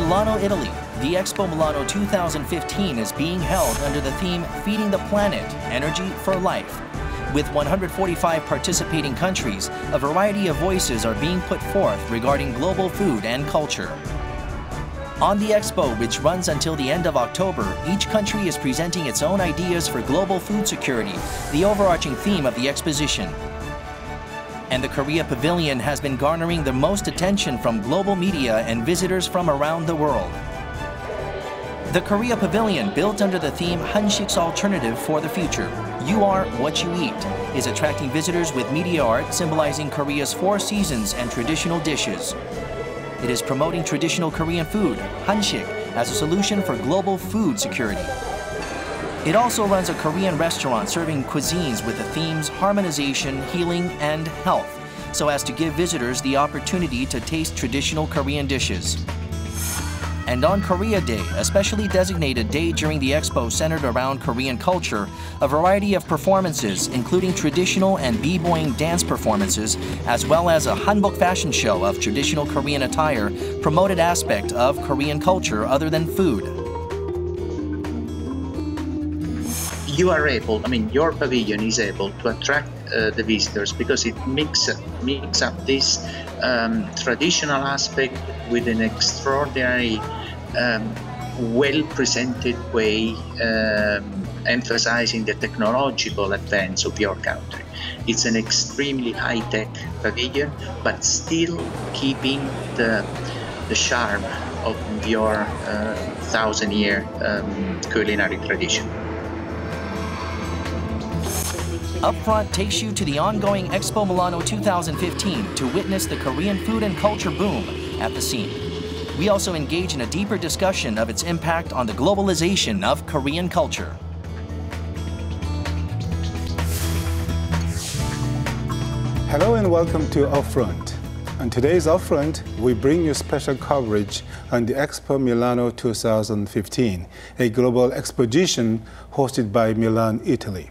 Milano, Italy, the Expo Milano 2015 is being held under the theme Feeding the Planet, Energy for Life. With 145 participating countries, a variety of voices are being put forth regarding global food and culture. On the Expo, which runs until the end of October, each country is presenting its own ideas for global food security, the overarching theme of the exposition. And the Korea Pavilion has been garnering the most attention from global media and visitors from around the world. The Korea Pavilion, built under the theme Hansik's Alternative for the Future, You Are What You Eat, is attracting visitors with media art symbolizing Korea's 4 seasons and traditional dishes. It is promoting traditional Korean food, Hansik, as a solution for global food security. It also runs a Korean restaurant serving cuisines with the themes harmonization, healing, and health, so as to give visitors the opportunity to taste traditional Korean dishes. And on Korea Day, a specially designated day during the Expo centered around Korean culture, a variety of performances, including traditional and b-boying dance performances, as well as a hanbok fashion show of traditional Korean attire, promoted aspect of Korean culture other than food. You are able, your pavilion is able to attract the visitors because it mix up this traditional aspect with an extraordinary, well-presented way, emphasizing the technological advance of your country. It's an extremely high-tech pavilion, but still keeping the charm of your 1,000-year culinary tradition. Upfront takes you to the ongoing Expo Milano 2015 to witness the Korean food and culture boom at the scene. We also engage in a deeper discussion of its impact on the globalization of Korean culture. Hello and welcome to Upfront. On today's Upfront, we bring you special coverage on the Expo Milano 2015, a global exposition hosted by Milan, Italy.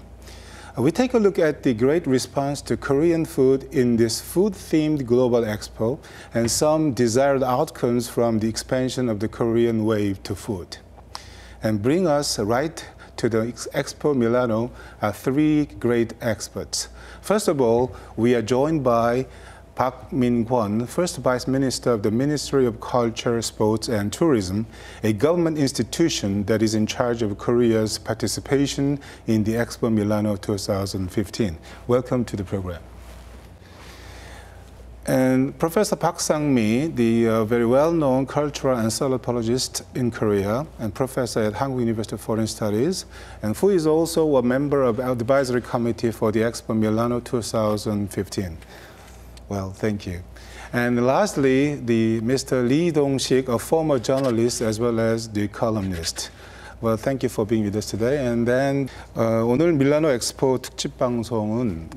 We take a look at the great response to Korean food in this food-themed global expo and some desired outcomes from the expansion of the Korean wave to food. And bring us right to the Expo Milano are 3 great experts. First of all, we are joined by Park Min-kwon, First Vice Minister of the Ministry of Culture, Sports and Tourism, a government institution that is in charge of Korea's participation in the Expo Milano 2015. Welcome to the program. And Professor Park Sang-mi, the very well-known cultural anthropologist in Korea and professor at Hankuk University of Foreign Studies, and who is also a member of the advisory committee for the Expo Milano 2015. Well, thank you. And lastly, Mr. Lee Dong-sik, a former journalist as well as the columnist. Well, thank you for being with us today. And then 오늘 밀라노 엑스포 특집 방송은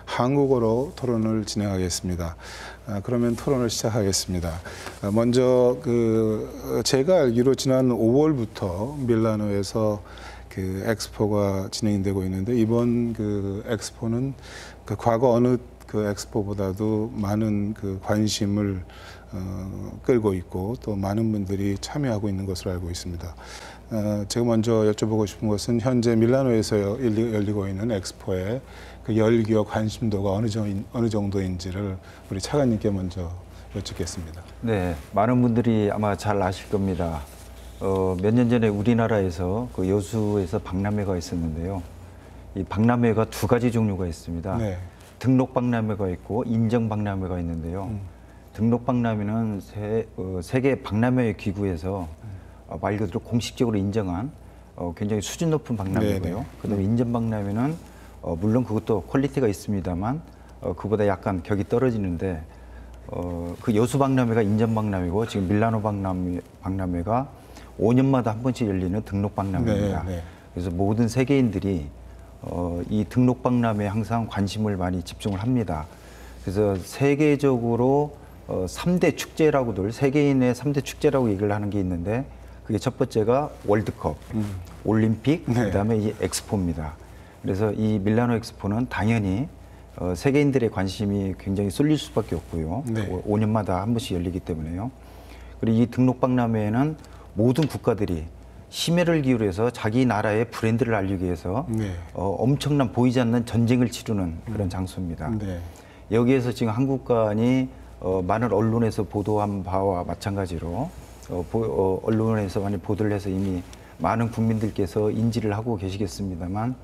한국어로 토론을 진행하겠습니다. 그러면 토론을 시작하겠습니다. 먼저 제가 알기로 지난 5월부터 밀라노에서 엑스포가 진행되고 있는데 이번 엑스포는 과거 어느 엑스포보다도 많은 관심을 끌고 있고 또 많은 분들이 참여하고 있는 것으로 알고 있습니다. 제가 먼저 여쭤보고 싶은 것은 현재 밀라노에서 열리고 있는 엑스포의 열기와 관심도가 어느 정도인지를 우리 차관님께 먼저 여쭙겠습니다. 네, 많은 분들이 아마 잘 아실 겁니다. 몇 년 전에 우리나라에서 여수에서 박람회가 있었는데요. 이 박람회가 2가지 종류가 있습니다. 네. 등록 박람회가 있고 인정 박람회가 있는데요. 등록 박람회는 세계 박람회 기구에서 말 그대로 공식적으로 인정한 굉장히 수준 높은 박람회고요. 그다음에 인정 박람회는 물론 그것도 퀄리티가 있습니다만 그보다 약간 격이 떨어지는데 그 여수 박람회가 인정 박람회고 지금 밀라노 박람회가 5년마다 한 번씩 열리는 등록 박람회입니다. 그래서 모든 세계인들이 이 등록 박람회에 항상 관심을 많이 집중을 합니다. 그래서 세계적으로 3대 축제라고들, 세계인의 3대 축제라고 얘기를 하는 게 있는데 그게 첫 번째가 월드컵, 올림픽, 그다음에 이 엑스포입니다. 그래서 이 밀라노 엑스포는 당연히 세계인들의 관심이 굉장히 쏠릴 수밖에 없고요. 5년마다 한 번씩 열리기 때문에요. 그리고 이 등록박람회에는 모든 국가들이 심혈을 기울여서 자기 나라의 브랜드를 알리기 위해서 네. 엄청난 보이지 않는 전쟁을 치르는 그런 장소입니다. 네. 여기에서 지금 한국관이 많은 언론에서 보도한 바와 마찬가지로 언론에서 많이 보도를 해서 이미 많은 국민들께서 인지를 하고 계시겠습니다만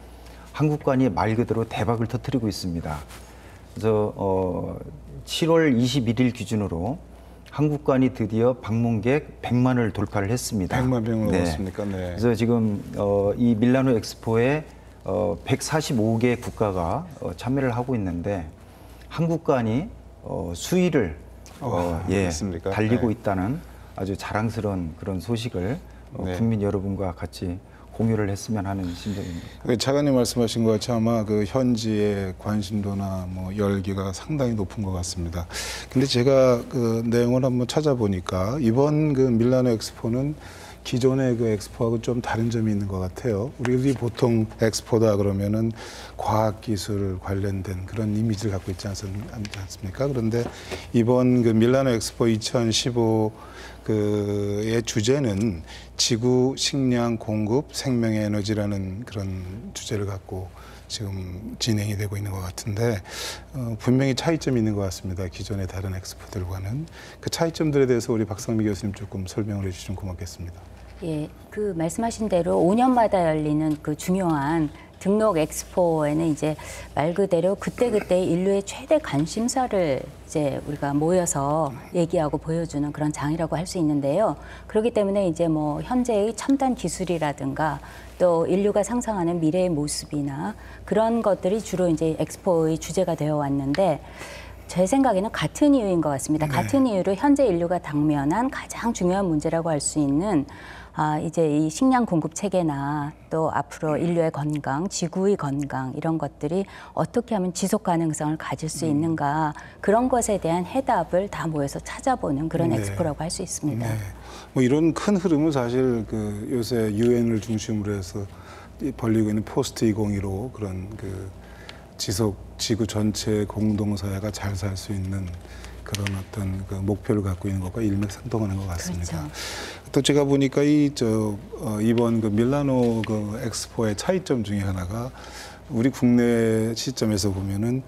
한국관이 말 그대로 대박을 터뜨리고 있습니다. 그래서 7월 21일 기준으로 한국관이 드디어 방문객 100만을 돌파를 했습니다. 100만 명을 네. 넘었습니까? 네. 그래서 지금 이 밀라노 엑스포에 145개 국가가 참여를 하고 있는데 한국관이 수위를 달리고 네. 있다는 아주 자랑스러운 그런 소식을 네. 국민 여러분과 같이 공유를 했으면 하는 심정입니다. 차관님 말씀하신 것 같이 아마 그 현지의 관심도나 뭐 열기가 상당히 높은 것 같습니다. 근데 제가 그 내용을 한번 찾아보니까 이번 그 밀라노 엑스포는 기존의 그 엑스포하고 좀 다른 점이 있는 것 같아요. 우리 보통 엑스포다 그러면은 과학기술 관련된 그런 이미지를 갖고 있지 않습니까? 그런데 이번 그 밀라노 엑스포 2015 그의 주제는 지구 식량 공급 생명의 에너지라는 그런 주제를 갖고 지금 진행이 되고 있는 것 같은데 분명히 차이점이 있는 것 같습니다. 기존의 다른 엑스포들과는. 그 차이점들에 대해서 우리 박상미 교수님 조금 설명을 해주시면 고맙겠습니다. 예, 그 말씀하신 대로 5년마다 열리는 그 중요한 등록 엑스포에는 이제 말 그대로 그때그때 인류의 최대 관심사를 이제 우리가 모여서 얘기하고 보여주는 그런 장이라고 할 수 있는데요. 그렇기 때문에 이제 뭐 현재의 첨단 기술이라든가 또 인류가 상상하는 미래의 모습이나 그런 것들이 주로 이제 엑스포의 주제가 되어 왔는데 제 생각에는 같은 이유인 것 같습니다. 네. 같은 이유로 현재 인류가 당면한 가장 중요한 문제라고 할 수 있는 이제 이 식량 공급 체계나 또 앞으로 인류의 건강, 지구의 건강 이런 것들이 어떻게 하면 지속 가능성을 가질 수 있는가 그런 것에 대한 해답을 다 모여서 찾아보는 그런 엑스포라고 할 수 있습니다. 네. 뭐 이런 큰 흐름은 사실 그 요새 유엔을 중심으로 해서 벌리고 있는 포스트 2015 그런 그 지구 전체 공동사회가 잘 살 수 있는 그런 어떤 그 목표를 갖고 있는 것과 일맥상통하는 것 같습니다. 그렇죠. 또 제가 보니까 이번 그 밀라노 그 엑스포의 차이점 중에 하나가 우리 국내 시점에서 보면은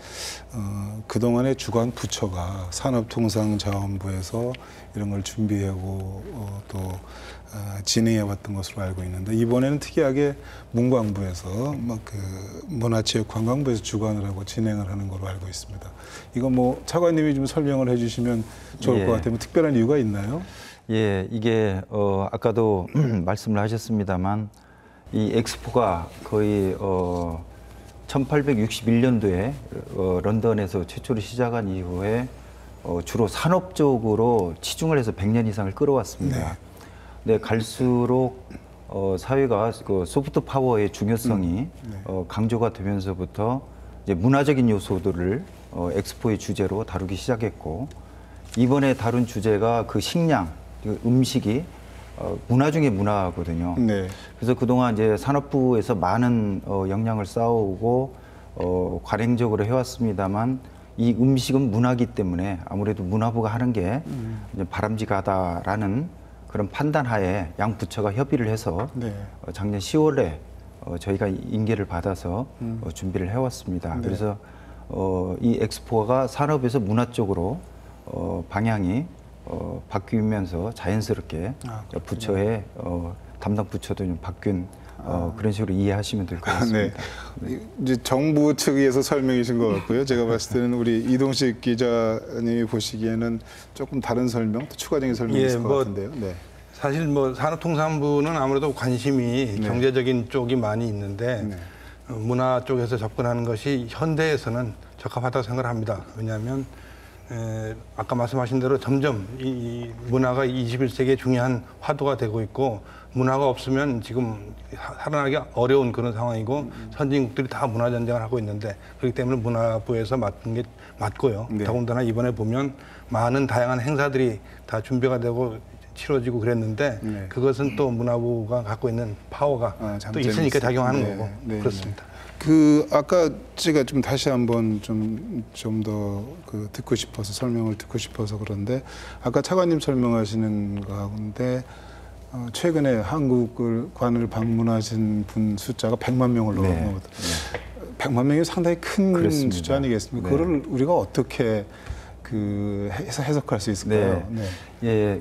그동안의 주관 부처가 산업통상자원부에서 이런 걸 준비하고 또 진행해 왔던 것으로 알고 있는데 이번에는 특이하게 문광부에서 막 그 문화체육관광부에서 주관을 하고 진행을 하는 걸로 알고 있습니다. 이거 뭐 차관님이 좀 설명을 해주시면 좋을 것 같아요. 뭐 특별한 이유가 있나요? 예, 이게 아까도 말씀을 하셨습니다만 이 엑스포가 거의 1861년도에 런던에서 최초로 시작한 이후에 주로 산업 쪽으로 치중을 해서 100년 이상을 끌어왔습니다. 네. 근데 갈수록 사회가 그 소프트 파워의 중요성이 강조가 되면서부터 이제 문화적인 요소들을 엑스포의 주제로 다루기 시작했고 이번에 다룬 주제가 그 식량, 음식이 문화 중에 문화거든요. 네. 그래서 그동안 이제 산업부에서 많은 역량을 쌓아오고 관행적으로 해왔습니다만 이 음식은 문화이기 때문에 아무래도 문화부가 하는 게 바람직하다라는 그런 판단하에 양 부처가 협의를 해서 작년 10월에 저희가 인계를 받아서 준비를 해왔습니다. 네. 그래서 이 엑스포가 산업에서 문화 쪽으로 방향이 바뀌면서 자연스럽게 부처의 담당 부처도 좀 바뀐 그런 식으로 이해하시면 될 것 같습니다. 네. 이제 정부 측에서 설명이신 것 같고요. 제가 봤을 때는 우리 이동식 기자님이 보시기에는 조금 다른 설명, 또 추가적인 설명이 있을 것 같은데요. 네. 사실 뭐 산업통상부는 아무래도 관심이 경제적인 쪽이 많이 있는데 문화 쪽에서 접근하는 것이 현대에서는 적합하다고 생각을 합니다. 왜냐하면 아까 말씀하신 대로 점점 이 문화가 21세기의 중요한 화두가 되고 있고 문화가 없으면 지금 살아나기 어려운 그런 상황이고 선진국들이 다 문화 전쟁을 하고 있는데 그렇기 때문에 문화부에서 맡은 게 맞고요. 더군다나 이번에 보면 많은 다양한 행사들이 다 준비가 되고 치러지고 그랬는데 그것은 또 문화부가 갖고 있는 파워가 또 있으니까 작용하는 거고 그렇습니다. 그 아까 제가 좀 다시 한번 좀 더 그 듣고 싶어서 설명을 듣고 싶어서 그런데 아까 차관님 설명하시는 가운데 최근에 한국관을 방문하신 분 숫자가 100만 명을 넘어거든요. 100만 명이 상당히 큰 그렇습니다. 숫자 아니겠습니까? 그거를 우리가 어떻게 해석할 수 있을까요? 예,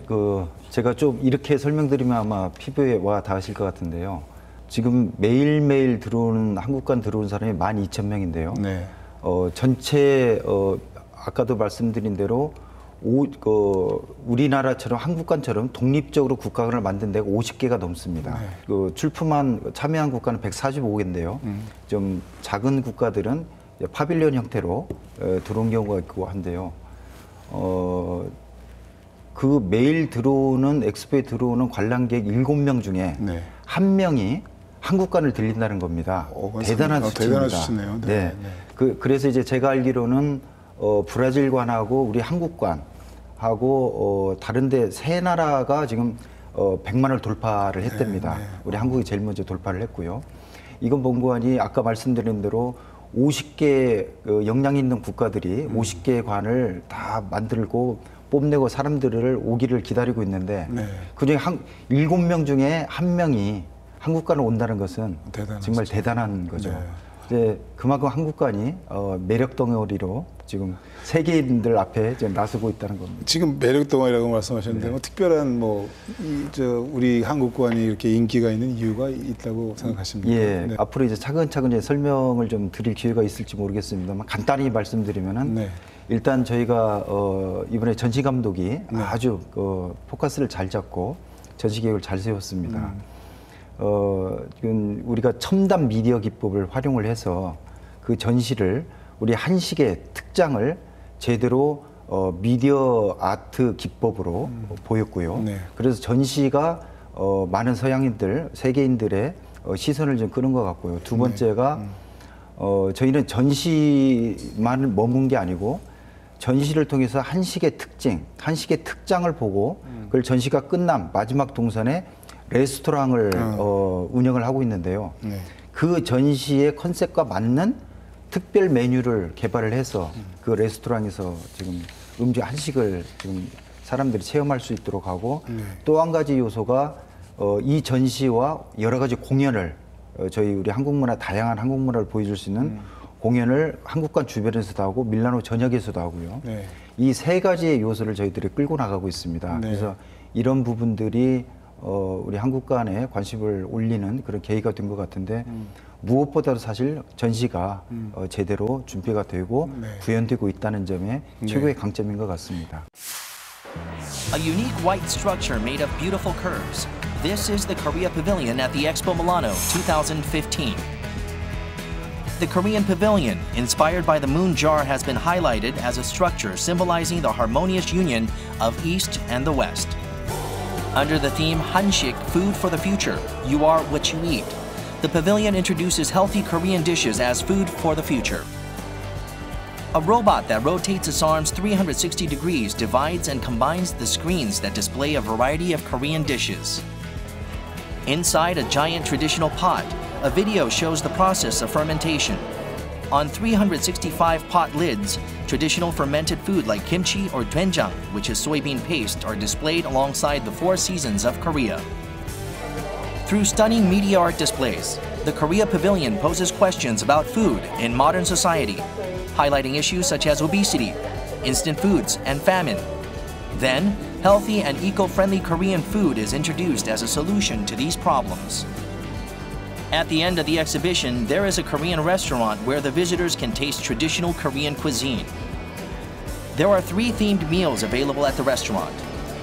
제가 좀 이렇게 설명드리면 아마 피부에 와 닿으실 것 같은데요. 지금 매일매일 들어오는 한국관 들어오는 사람이 12,000명인데요. 전체 아까도 말씀드린 대로 우리나라처럼 한국관처럼 독립적으로 국가관을 만든 데가 50개가 넘습니다. 참여한 국가는 145개인데요. 좀 작은 국가들은 파빌리온 형태로 들어온 경우가 있고 한데요. 그 매일 들어오는 엑스포에 들어오는 관람객 7명 중에 1명이 한국관을 들린다는 겁니다. 대단한 수치입니다. 대단한 수치네요. 그래서 이제 제가 알기로는 브라질관하고 우리 한국관하고 다른데 세 나라가 지금 100만을 돌파를 했답니다. 우리 한국이 제일 먼저 돌파를 했고요. 이건 본관이 아까 말씀드린 대로 50개 역량 있는 국가들이 50개의 관을 다 만들고 뽐내고 사람들을 오기를 기다리고 있는데 그중에 7명 중에 1명이 한국관을 온다는 것은 정말 대단한 거죠. 이제 그만큼 한국관이 매력 덩어리로 지금 세계인들 앞에 지금 나서고 있다는 겁니다. 지금 매력 덩어리라고 말씀하셨는데 뭐 특별한 우리 한국관이 이렇게 인기가 있는 이유가 있다고 생각하십니까? 예, 앞으로 이제 차근차근 이제 설명을 좀 드릴 기회가 있을지 모르겠습니다만 간단히 말씀드리면은 일단 저희가 이번에 전시 감독이 아주 포커스를 잘 잡고 전시 계획을 잘 세웠습니다. 우리가 첨단 미디어 기법을 활용을 해서 그 전시를 우리 한식의 특장을 제대로 미디어 아트 기법으로 보였고요. 그래서 전시가 많은 서양인들, 세계인들의 시선을 좀 끄는 것 같고요. 두 번째가 저희는 전시만 머문 게 아니고 전시를 통해서 한식의 특징, 한식의 특장을 보고 그걸 전시가 끝난 마지막 동선에 레스토랑을 운영을 하고 있는데요. 그 전시의 컨셉과 맞는 특별 메뉴를 개발을 해서 그 레스토랑에서 지금 한식을 지금 사람들이 체험할 수 있도록 하고 또 한 가지 요소가 이 전시와 여러 가지 공연을 저희 우리 다양한 한국 문화를 보여줄 수 있는 공연을 한국관 주변에서도 하고 밀라노 전역에서도 하고요. 이 세 가지의 요소를 저희들이 끌고 나가고 있습니다. 그래서 이런 부분들이 우리 한국관에 관심을 올리는 그런 계기가 된 것 같은데 무엇보다도 사실 전시가 제대로 준비가 되고 구현되고 있다는 점에 최고의 강점인 것 같습니다. A unique white structure made of beautiful curves. This is the Korea Pavilion at the Expo Milano 2015. The Korean Pavilion, inspired by the moon jar, has been highlighted as a structure symbolizing the harmonious union of East and the West. Under the theme Hanshik, Food for the Future, You Are What You Eat, the pavilion introduces healthy Korean dishes as food for the future. A robot that rotates its arms 360 degrees divides and combines the screens that display a variety of Korean dishes. Inside a giant traditional pot, a video shows the process of fermentation. On 365 pot lids, traditional fermented food like kimchi or doenjang, which is soybean paste, are displayed alongside the 4 seasons of Korea. Through stunning media art displays, the Korea Pavilion poses questions about food in modern society, highlighting issues such as obesity, instant foods, and famine. Then, healthy and eco-friendly Korean food is introduced as a solution to these problems. At the end of the exhibition, there is a Korean restaurant where the visitors can taste traditional Korean cuisine. There are 3 themed meals available at the restaurant.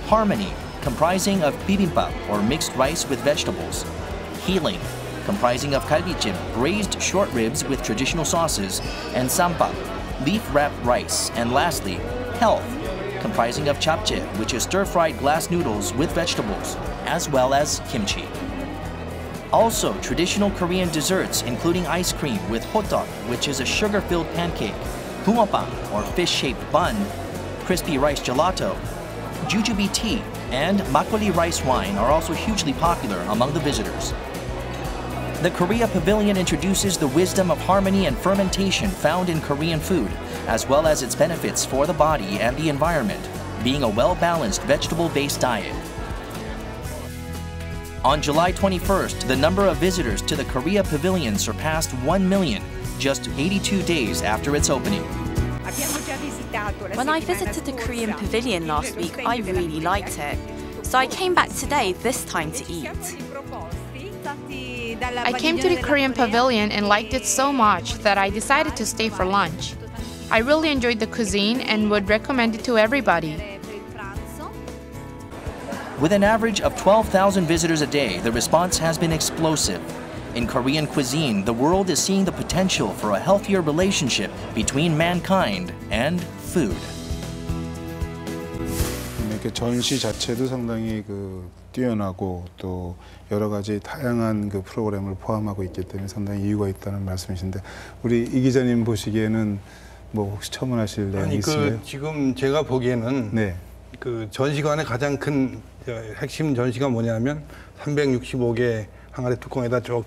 Harmony, comprising of bibimbap or mixed rice with vegetables. Healing, comprising of galbijjim, braised short ribs with traditional sauces, and sambap, leaf-wrapped rice. And lastly, health, comprising of japchae, which is stir-fried glass noodles with vegetables, as well as kimchi. Also, traditional Korean desserts, including ice cream with hotteok, which is a sugar-filled pancake, bungeoppang, or fish-shaped bun, crispy rice gelato, jujube tea, and makgeolli rice wine are also hugely popular among the visitors. The Korea Pavilion introduces the wisdom of harmony and fermentation found in Korean food, as well as its benefits for the body and the environment, being a well-balanced vegetable-based diet. On July 21st, the number of visitors to the Korea Pavilion surpassed 1 million, just 82 days after its opening. When I visited the Korean Pavilion last week, I really liked it. So I came back today, this time to eat. I came to the Korean Pavilion and liked it so much that I decided to stay for lunch. I really enjoyed the cuisine and would recommend it to everybody. With an average of 12,000 visitors a day, the response has been explosive. In Korean cuisine, the world is seeing the potential for a healthier relationship between mankind and food. 이렇게 전시 자체도 상당히 뛰어나고 또 여러 가지 다양한 프로그램을 포함하고 있기 때문에 상당히 이유가 있다는 말씀이신데 우리 이 기자님 보시기에는 뭐 혹시 첨언하실 내용이 있으세요? 지금 제가 보기에는 네. 그 전시관의 가장 큰 핵심 전시가 뭐냐면 365개 항아리 뚜껑에다 쭉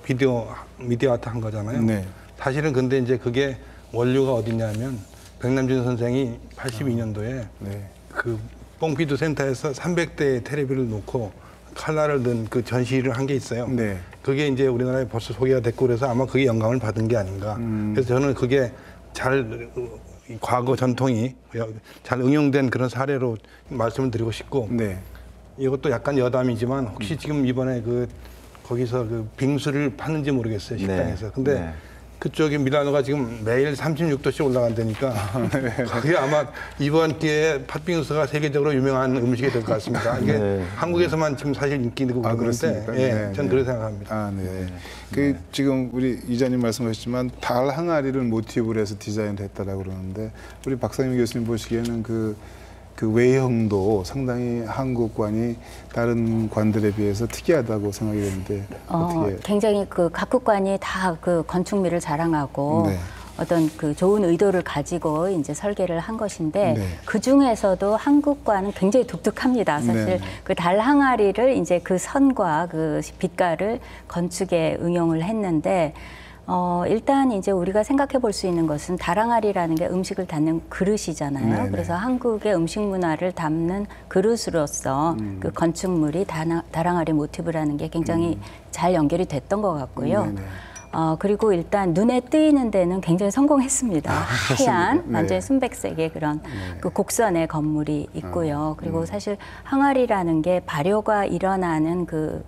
미디어 아트 한 거잖아요. 네. 사실은 근데 이제 그게 원료가 어디냐면 백남준 선생이 82년도에 네. 그 뽕피두 센터에서 300대의 테레비를 놓고 칼라를 든 그 전시를 한 게 있어요. 네. 그게 이제 우리나라에 벌써 소개가 됐고 그래서 아마 그게 영감을 받은 게 아닌가. 그래서 저는 그게 잘 과거 전통이 잘 응용된 그런 사례로 말씀을 드리고 싶고 네. 이것도 약간 여담이지만 혹시 지금 이번에 거기서 빙수를 파는지 모르겠어요, 식당에서. 네. 근데 네. 그쪽에 밀라노가 지금 매일 36도씩 올라간다니까 그게 아마 이번 기회에 팥빙수가 세계적으로 유명한 음식이 될 것 같습니다. 이게 네. 한국에서만 지금 사실 인기 있고 그런데 예, 네, 저는 그렇게 생각합니다. 네. 지금 우리 이자님 말씀하셨지만 달 항아리를 모티브로 해서 디자인을 했다라고 그러는데 우리 박상임 교수님 보시기에는 그 외형도 상당히 한국관이 다른 관들에 비해서 특이하다고 생각이 되는데 어떻게? 굉장히 각국 관이 다 건축미를 자랑하고 네. 어떤 좋은 의도를 가지고 이제 설계를 한 것인데 네. 그 중에서도 한국관은 굉장히 독특합니다. 사실 네. 달 항아리를 이제 선과 빛깔을 건축에 응용을 했는데. 일단 이제 우리가 생각해 볼 수 있는 것은 달항아리라는 게 음식을 담는 그릇이잖아요. 네네. 그래서 한국의 음식 문화를 담는 그릇으로서 그 건축물이 달항아리 모티브라는 게 굉장히 잘 연결이 됐던 것 같고요. 네네. 그리고 일단 눈에 띄는 데는 굉장히 성공했습니다. 하얀, 네. 완전히 순백색의 그런 그 곡선의 건물이 있고요. 그리고 사실 항아리라는 게 발효가 일어나는 그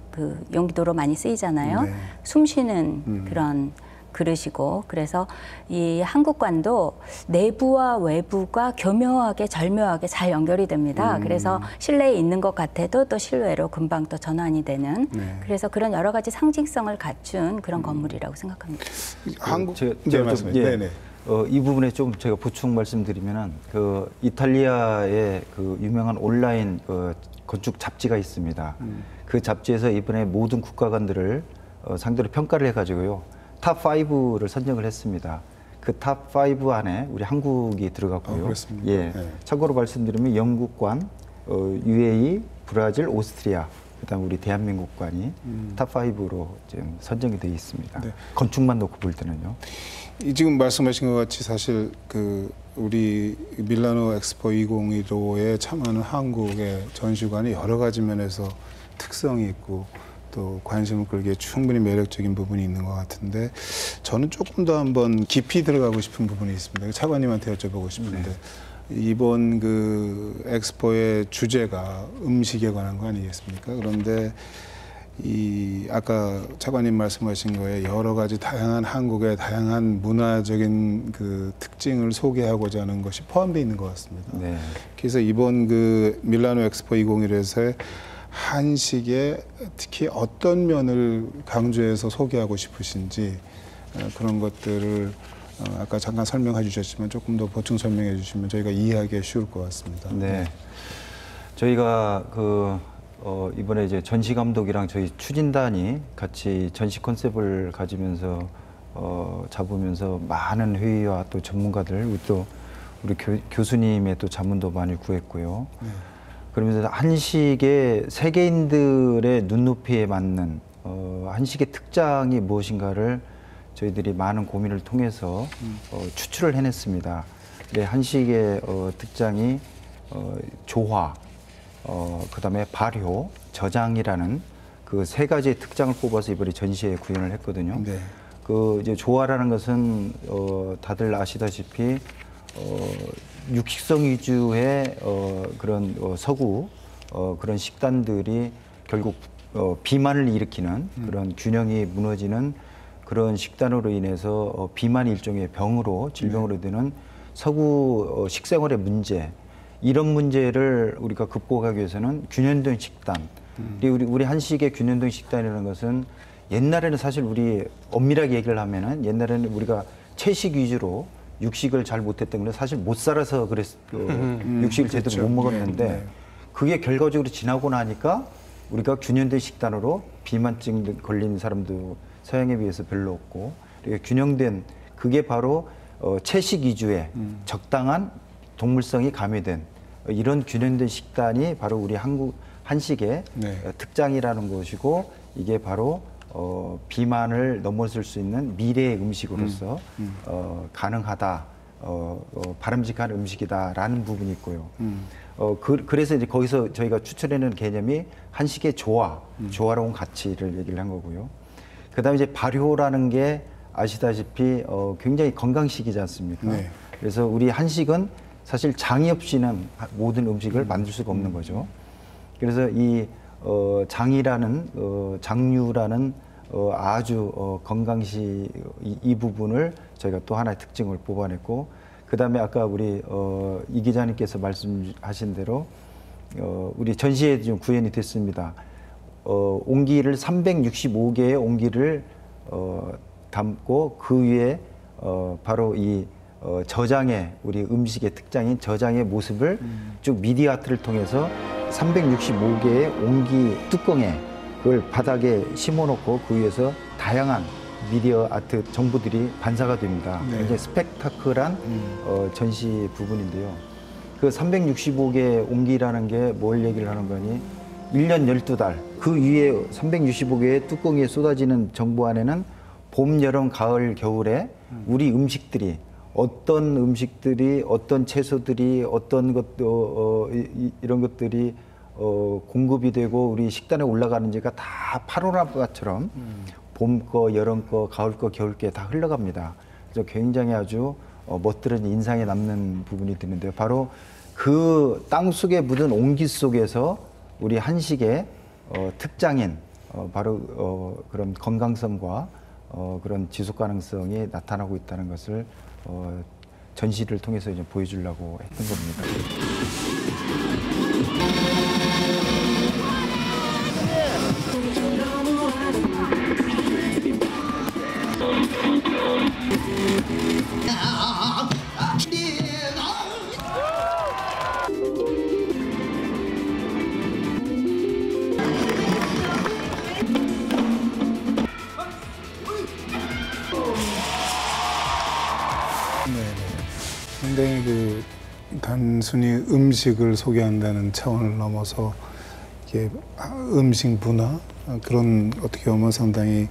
용도로 많이 쓰이잖아요. 네. 숨 쉬는 그런 그릇이고 그래서 이 한국관도 내부와 외부가 교묘하게 절묘하게 잘 연결이 됩니다. 그래서 실내에 있는 것 같아도 또 실외로 금방 또 전환이 되는 그래서 그런 여러 가지 상징성을 갖춘 그런 건물이라고 생각합니다. 제가 말씀드릴게요. 네네. 이 부분에 좀 제가 보충 말씀드리면은 이탈리아의 유명한 온라인 건축 잡지가 있습니다. 그 잡지에서 이번에 모든 국가관들을 상대로 평가를 해가지고요. 탑5를 선정을 했습니다. 그 탑5 안에 우리 한국이 들어갔고요. 그렇습니다. 예. 네. 참고로 말씀드리면 영국관, UAE, 브라질, 오스트리아, 그다음 우리 대한민국관이 탑5로 지금 선정이 되어 있습니다. 네. 건축만 놓고 볼 때는요. 지금 말씀하신 것 같이 사실 우리 밀라노 엑스포 2015에 참여하는 한국의 전시관이 여러 가지 면에서 특성이 있고 또 관심을 끌기에 충분히 매력적인 부분이 있는 것 같은데 저는 조금 더 한번 깊이 들어가고 싶은 부분이 있습니다. 차관님한테 여쭤보고 싶은데 이번 엑스포의 주제가 음식에 관한 거 아니겠습니까? 그런데 아까 차관님 말씀하신 거에 여러 가지 다양한 한국의 다양한 문화적인 특징을 소개하고자 하는 것이 포함되어 있는 것 같습니다. 네. 그래서 이번 밀라노 엑스포 2015에서의 한식의 특히 어떤 면을 강조해서 소개하고 싶으신지 그런 것들을 아까 잠깐 설명해 주셨지만 조금 더 보충 설명해 주시면 저희가 이해하기 쉬울 것 같습니다. 네. 저희가 이번에 이제 전시 감독이랑 저희 추진단이 같이 전시 컨셉을 가지면서 잡으면서 많은 회의와 또 전문가들 또 우리 교수님의 또 자문도 많이 구했고요. 그러면서 한식의 세계인들의 눈높이에 맞는 한식의 특장이 무엇인가를 저희들이 많은 고민을 통해서 추출을 해냈습니다. 네, 한식의 특장이 조화, 그다음에 발효, 저장이라는 그 세 가지의 특장을 뽑아서 이번에 전시에 구현을 했거든요. 네. 그 이제 조화라는 것은 다들 아시다시피 육식성 위주의 그런 서구 그런 식단들이 결국 비만을 일으키는 그런 균형이 무너지는 그런 식단으로 인해서 비만이 일종의 병으로 질병으로 되는 서구 식생활의 문제, 이런 문제를 우리가 극복하기 위해서는 균형된 식단, 우리 한식의 균형된 식단이라는 것은 옛날에는 사실 우리 엄밀하게 얘기를 하면은 옛날에는 우리가 채식 위주로 육식을 잘 못했던 건 사실 못 살아서 육식을 제대로 그렇죠. 못 먹었는데 그게 결과적으로 지나고 나니까 우리가 균형된 식단으로 비만증 걸린 사람도 서양에 비해서 별로 없고 균형된 그게 바로 채식 위주의 적당한 동물성이 가미된 이런 균형된 식단이 바로 우리 한식의 특장이라는 것이고 이게 바로 비만을 넘어설 수 있는 미래의 음식으로서 가능하다, 바람직한 음식이다라는 부분이 있고요. 그래서 이제 거기서 저희가 추천하는 개념이 한식의 조화로운 가치를 얘기를 한 거고요. 그다음에 이제 발효라는 게 아시다시피 굉장히 건강식이지 않습니까? 네. 그래서 우리 한식은 사실 장이 없이는 모든 음식을 만들 수가 없는 거죠. 그래서 이 장류라는 아주 건강식 이 부분을 저희가 또 하나의 특징을 뽑아냈고, 그 다음에 아까 우리 이 기자님께서 말씀하신 대로 우리 전시에 좀 구현이 됐습니다. 옹기를 365개의 옹기를 담고 그 위에 바로 이 저장의 우리 음식의 특장인 저장의 모습을 쭉 미디어 아트를 통해서 365개의 옹기 뚜껑에 그걸 바닥에 심어놓고 그 위에서 다양한 미디어 아트 정보들이 반사가 됩니다. 네. 굉장히 스펙타클한 전시 부분인데요. 그 365개의 옹기라는 게 뭘 얘기를 하는 거니? 1년 12달 그 위에 365개의 뚜껑에 쏟아지는 정보 안에는 봄, 여름, 가을, 겨울에 우리 음식들이 어떤 채소들이 어떤 이런 것들이 공급이 되고 우리 식단에 올라가는지가 다 파노라마처럼 봄 거, 여름 거, 가을 거, 겨울 게 다 흘러갑니다. 그래서 굉장히 아주 멋들은 인상에 남는 부분이 드는데요. 바로 그 땅 속에 묻은 옹기 속에서 우리 한식의 특장인 바로 그런 건강성과 그런 지속 가능성이 나타나고 있다는 것을 전시를 통해서 이제 보여주려고 했던 겁니다. 상당히 단순히 음식을 소개한다는 차원을 넘어서 이게 음식 문화 그런 어떻게 보면 상당히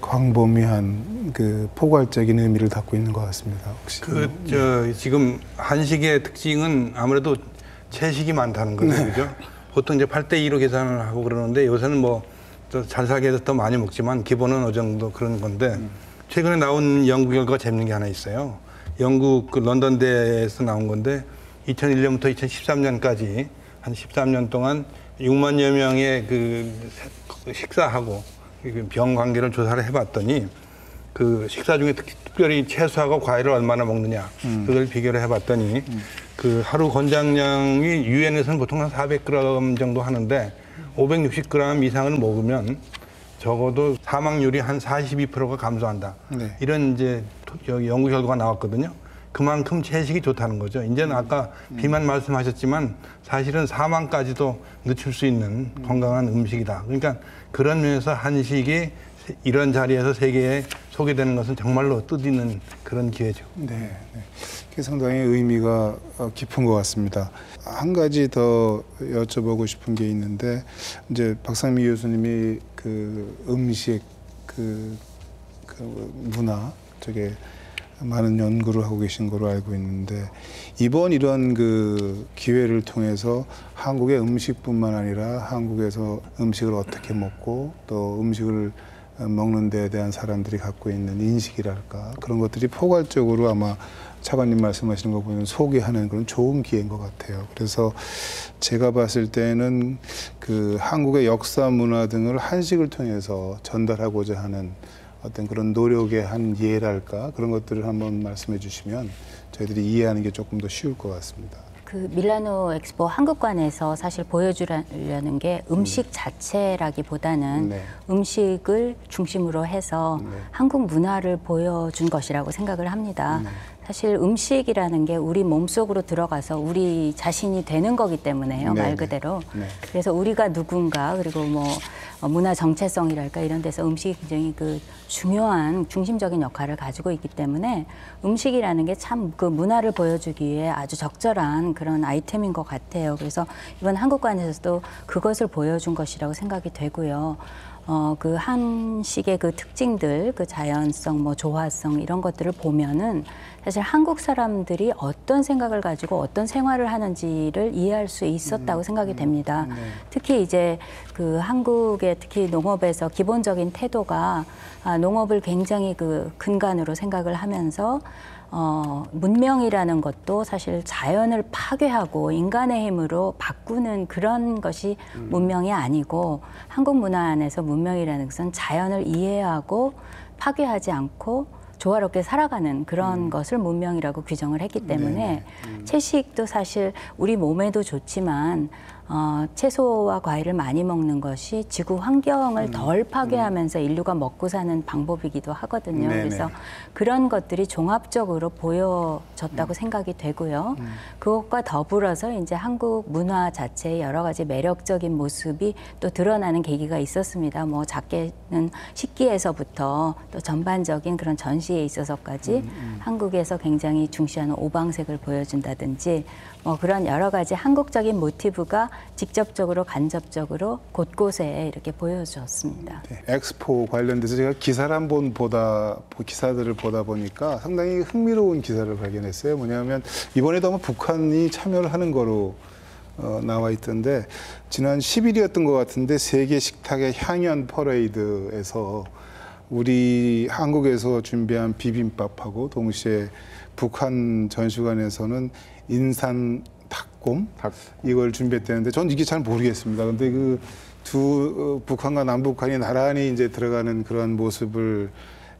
광범위한 포괄적인 의미를 갖고 있는 것 같습니다. 혹시 지금 한식의 특징은 아무래도 채식이 많다는 거죠, 네. 그죠? 보통 이제 8대2로 계산을 하고 그러는데 요새는 뭐 잘 살기 위해서 더 많이 먹지만 기본은 어느 정도 그런 건데 최근에 나온 연구 결과가 재밌는 게 하나 있어요. 영국 런던대에서 나온 건데 2001년부터 2013년까지 한 13년 동안 6만여 명의 식사하고 병 관계를 조사를 해봤더니 그 식사 중에 특별히 채소하고 과일을 얼마나 먹느냐 그걸 비교를 해봤더니 그 하루 권장량이 유엔에서는 보통 한 400g 정도 하는데 560g 이상을 먹으면 적어도 사망률이 한 42%가 감소한다. 네. 이런 이제 연구 결과가 나왔거든요. 그만큼 채식이 좋다는 거죠. 이제는 아까 비만 말씀하셨지만 사실은 사망까지도 늦출 수 있는 건강한 음식이다. 그러니까 그런 면에서 한식이 이런 자리에서 세계에 소개되는 것은 정말로 뜻있는 그런 기회죠. 네, 그게 상당히 의미가 깊은 것 같습니다. 한 가지 더 여쭤보고 싶은 게 있는데, 이제 박상미 교수님이 그 음식, 그 문화 쪽에 많은 연구를 하고 계신 걸로 알고 있는데, 이번 이런 그 기회를 통해서 한국의 음식뿐만 아니라 한국에서 음식을 어떻게 먹고 또 음식을 먹는 데에 대한 사람들이 갖고 있는 인식이랄까, 그런 것들이 포괄적으로 아마 차관님 말씀하시는 거 보면 소개하는 그런 좋은 기회인 것 같아요. 그래서 제가 봤을 때는 그 한국의 역사, 문화 등을 한식을 통해서 전달하고자 하는 어떤 그런 노력의 한 예랄까, 그런 것들을 한번 말씀해 주시면 저희들이 이해하는 게 조금 더 쉬울 것 같습니다. 그 밀라노 엑스포 한국관에서 사실 보여주려는 게 음식 자체라기보다는 네. 음식을 중심으로 해서 네. 한국 문화를 보여준 것이라고 생각을 합니다. 네. 사실 음식이라는 게 우리 몸속으로 들어가서 우리 자신이 되는 거기 때문에요. 네. 말 그대로. 네. 그래서 우리가 누군가, 그리고 뭐 문화 정체성이랄까, 이런 데서 음식이 굉장히 그 중요한 중심적인 역할을 가지고 있기 때문에 음식이라는 게 참 그 문화를 보여주기 위해 아주 적절한 그런 아이템인 것 같아요. 그래서 이번 한국관에서도 그것을 보여준 것이라고 생각이 되고요. 그 한식의 그 특징들, 그 자연성, 뭐 조화성, 이런 것들을 보면은 사실 한국 사람들이 어떤 생각을 가지고 어떤 생활을 하는지를 이해할 수 있었다고 생각이 됩니다. 특히 이제 그 한국의 특히 농업에서 기본적인 태도가 농업을 굉장히 그 근간으로 생각을 하면서 문명이라는 것도 사실 자연을 파괴하고 인간의 힘으로 바꾸는 그런 것이 문명이 아니고, 한국 문화 안에서 문명이라는 것은 자연을 이해하고 파괴하지 않고 조화롭게 살아가는 그런 것을 문명이라고 규정을 했기 때문에 채식도 사실 우리 몸에도 좋지만 채소와 과일을 많이 먹는 것이 지구 환경을 덜 파괴하면서 인류가 먹고 사는 방법이기도 하거든요. 그래서 그런 것들이 종합적으로 보여졌다고 생각이 되고요. 그것과 더불어서 이제 한국 문화 자체의 여러 가지 매력적인 모습이 또 드러나는 계기가 있었습니다. 뭐 작게는 식기에서부터 또 전반적인 그런 전시에 있어서까지 한국에서 굉장히 중시하는 오방색을 보여준다든지, 뭐 그런 여러 가지 한국적인 모티브가 직접적으로 간접적으로 곳곳에 이렇게 보여줬습니다. 네, 엑스포 관련돼서 제가 기사들을 보다 보니까 상당히 흥미로운 기사를 발견했어요. 뭐냐면 이번에도 아마 북한이 참여를 하는 거로 나와 있던데, 지난 10일이었던 것 같은데 세계 식탁의 향연 퍼레이드에서 우리 한국에서 준비한 비빔밥하고 동시에 북한 전시관에서는 인산 닭곰 이걸 준비했다는데, 전 이게 잘 모르겠습니다. 근데 그 두 북한과 남북한이 나란히 이제 들어가는 그런 모습을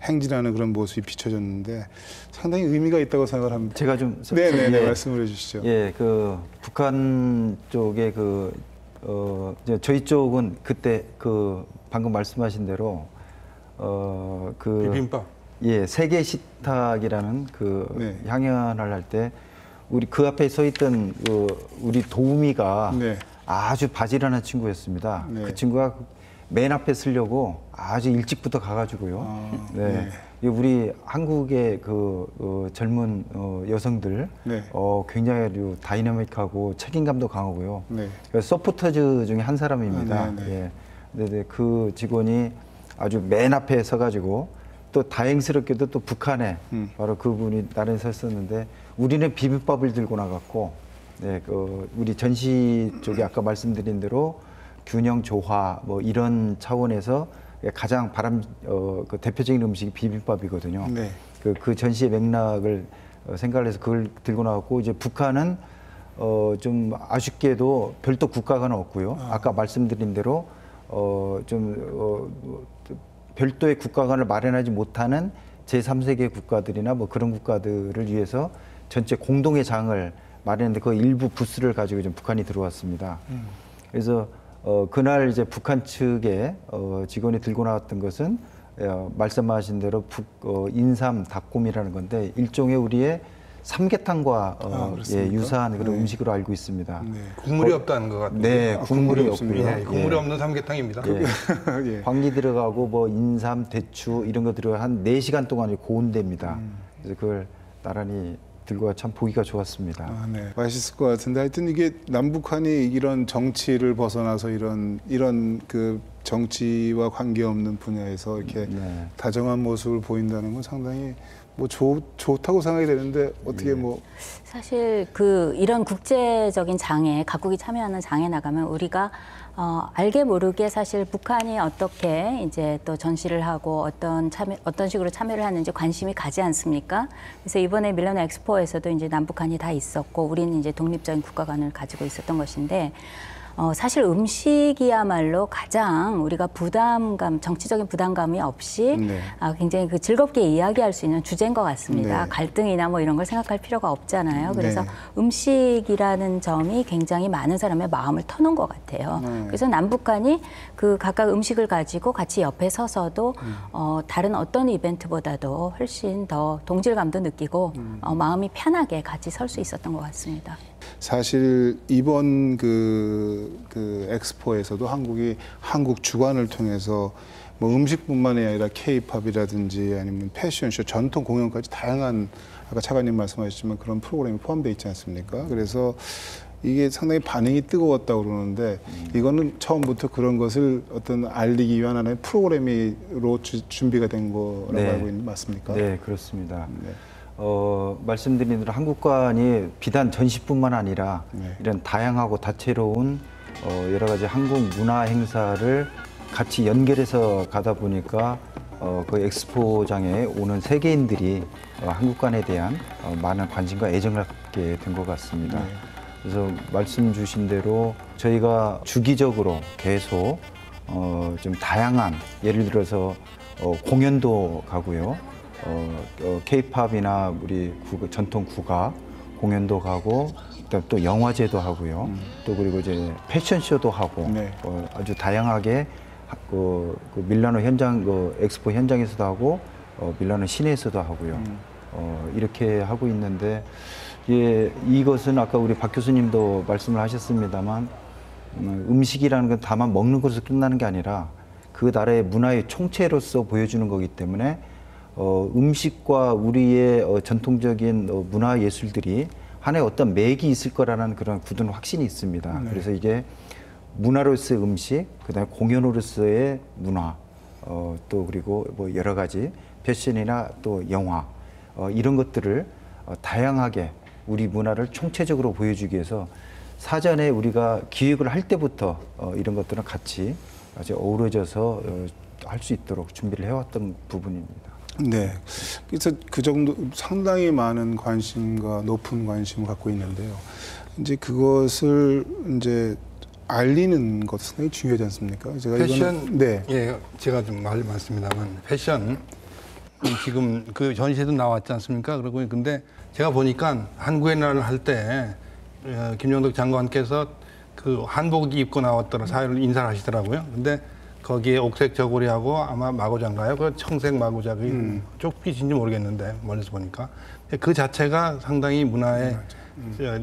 행진하는 그런 모습이 비춰졌는데 상당히 의미가 있다고 생각을 합니다. 제가 좀 네네 말씀을 해주시죠. 그 북한 쪽에 저희 쪽은 그때 그 방금 말씀하신 대로 비빔밥. 세계 식탁이라는 향연을 할 때 우리 그 앞에 서 있던 우리 도우미가 아주 바지런한 친구였습니다. 그 친구가 맨 앞에 서려고 아주 일찍부터 가가지고요. 우리 한국의 젊은 여성들 굉장히 다이나믹하고 책임감도 강하고요. 서포터즈 중에 한 사람입니다. 그 직원이 아주 맨 앞에 서가지고 또 다행스럽게도 또 북한에 바로 그분이 나란히 섰었는데, 우리는 비빔밥을 들고 나갔고, 우리 전시 쪽에 아까 말씀드린 대로 균형 조화 뭐 이런 차원에서 가장 그 대표적인 음식이 비빔밥이거든요. 그 전시의 맥락을 생각을 해서 그걸 들고 나왔고, 이제 북한은 좀 아쉽게도 별도 국가가 없고요. 아까 말씀드린 대로 별도의 국가관을 마련하지 못하는 제3세계 국가들이나 뭐 그런 국가들을 위해서 전체 공동의 장을 마련했는데, 그 일부 부스를 가지고 좀 북한이 들어왔습니다. 그래서 그날 이제 북한 측에 직원이 들고 나왔던 것은 말씀하신 대로 인삼 닭곰이라는 건데, 일종의 우리의 삼계탕과 유사한 그런 음식으로 알고 있습니다. 네. 국물이 없다는 것 같아요. 네, 국물이 없고요. 네, 국물이 없는 삼계탕입니다. 예. 황리 들어가고 뭐 인삼, 대추 이런 거 들어가 한 4시간 동안 고운됩니다. 그래서 그걸 나란히 들고 참 보기가 좋았습니다. 네. 맛있을 것 같은데 하여튼 이게 남북한이 이런 정치를 벗어나서 이런 그 정치와 관계없는 분야에서 이렇게 다정한 모습을 보인다는 건 상당히 뭐 좋다고 생각이 되는데 어떻게 뭐 사실 이런 국제적인 장에 각국이 참여하는 장에 나가면 우리가 알게 모르게 사실 북한이 어떻게 이제 또 전시를 하고 어떤 식으로 참여를 하는지 관심이 가지 않습니까? 그래서 이번에 밀라노 엑스포에서도 이제 남북한이 다 있었고 우리는 이제 독립적인 국가관을 가지고 있었던 것인데 사실 음식이야말로 가장 우리가 정치적인 부담감이 없이 굉장히 즐겁게 이야기할 수 있는 주제인 것 같습니다. 갈등이나 뭐 이런 걸 생각할 필요가 없잖아요. 그래서 음식이라는 점이 굉장히 많은 사람의 마음을 터놓은 것 같아요. 그래서 남북한이 각각 음식을 가지고 같이 옆에 서서도 다른 어떤 이벤트보다도 훨씬 더 동질감도 느끼고 마음이 편하게 같이 설 수 있었던 것 같습니다. 사실 이번 그 엑스포에서도 한국이 한국 주관을 통해서 뭐 음식뿐만이 아니라 K-팝이라든지 아니면 패션쇼, 전통 공연까지 다양한 아까 차관님 말씀하셨지만 그런 프로그램이 포함되어 있지 않습니까? 그래서 이게 상당히 반응이 뜨거웠다고 그러는데 이거는 처음부터 그런 것을 어떤 알리기 위한 하나의 프로그램으로 준비가 된 거라고 알고 있는 맞습니까? 네, 그렇습니다. 말씀드린 대로 한국관이 비단 전시뿐만 아니라 이런 다양하고 다채로운 여러 가지 한국 문화 행사를 같이 연결해서 가다 보니까 그 엑스포장에 오는 세계인들이 한국관에 대한 많은 관심과 애정을 갖게 된 것 같습니다. 그래서 말씀 주신 대로 저희가 주기적으로 계속 좀 다양한 예를 들어서 공연도 가고요. K-팝이나 우리 전통 국악 공연도 가고 또 영화제도 하고요. 또 그리고 이제 패션쇼도 하고 아주 다양하게 밀라노 현장 엑스포 현장에서도 하고 밀라노 시내에서도 하고요. 이렇게 하고 있는데 이것은 아까 우리 박 교수님도 말씀을 하셨습니다만 음식이라는 건 다만 먹는 것으로 끝나는 게 아니라 그 나라의 문화의 총체로서 보여주는 거기 때문에 음식과 우리의 전통적인 문화 예술들이 하나의 어떤 맥이 있을 거라는 그런 굳은 확신이 있습니다. 그래서 이게 문화로서의 음식, 그다음에 공연으로서의 문화, 또 그리고 뭐 여러 가지 패션이나 또 영화 이런 것들을 다양하게 우리 문화를 총체적으로 보여주기 위해서 사전에 우리가 기획을 할 때부터 이런 것들은 같이 아주 어우러져서 할 수 있도록 준비를 해왔던 부분입니다. 네, 그래서 그 정도 상당히 많은 관심과 높은 관심을 갖고 있는데요. 이제 그것을 이제 알리는 것도 상당히 중요하지 않습니까? 제가 패션, 예, 제가 좀 말 많습니다만 패션 지금 그 전시회도 나왔지 않습니까? 그리고 근데 제가 보니까 한국의 날을 할 때 김영덕 장관께서 그 한복 입고 나왔더라 사회를 인사를 하시더라고요. 근데 거기에 옥색 저고리하고 아마 마고자인가요? 그 청색 마고자가 쪽빛인지 모르겠는데 멀리서 보니까 그 자체가 상당히 문화의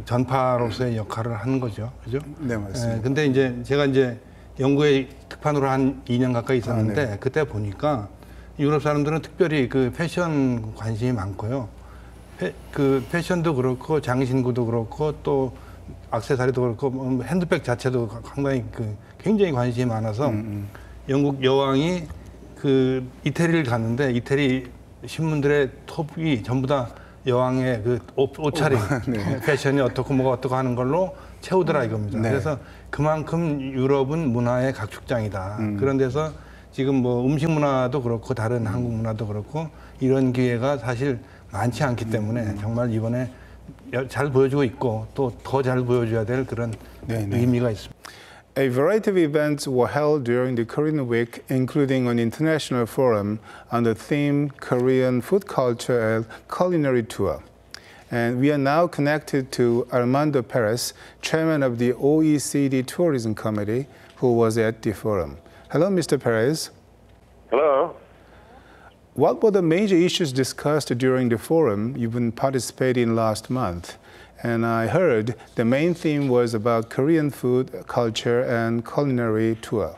전파로서의 역할을 하는 거죠, 그죠? 네, 맞습니다. 근데 이제 제가 이제 영국에 특판으로 한 2년 가까이 있었는데 그때 보니까 유럽 사람들은 특별히 그 패션 관심이 많고요. 그 패션도 그렇고 장신구도 그렇고 또 액세서리도 그렇고 핸드백 자체도 상당히 굉장히 관심이 많아서 영국 여왕이 그 이태리를 갔는데 이태리 신문들의 톱이 전부 다 여왕의 그 옷차림, 패션이 어떻고 뭐가 어떻고 하는 걸로 채우더라 이겁니다. 그래서 그만큼 유럽은 문화의 각축장이다. 그런 데서 지금 뭐 음식 문화도 그렇고 다른 한국 문화도 그렇고 이런 기회가 사실 많지 않기 때문에 정말 이번에 잘 보여주고 있고 또 더 잘 보여줘야 될 그런 의미가 있습니다. A variety of events were held during the Korean Week, including an international forum on the theme Korean food culture and culinary tour. And we are now connected to Armando Perez, chairman of the OECD Tourism Committee, who was at the forum. Hello, Mr. Perez. Hello. What were the major issues discussed during the forum you've been participating last month? And I heard the main theme was about Korean food, culture, and culinary tour.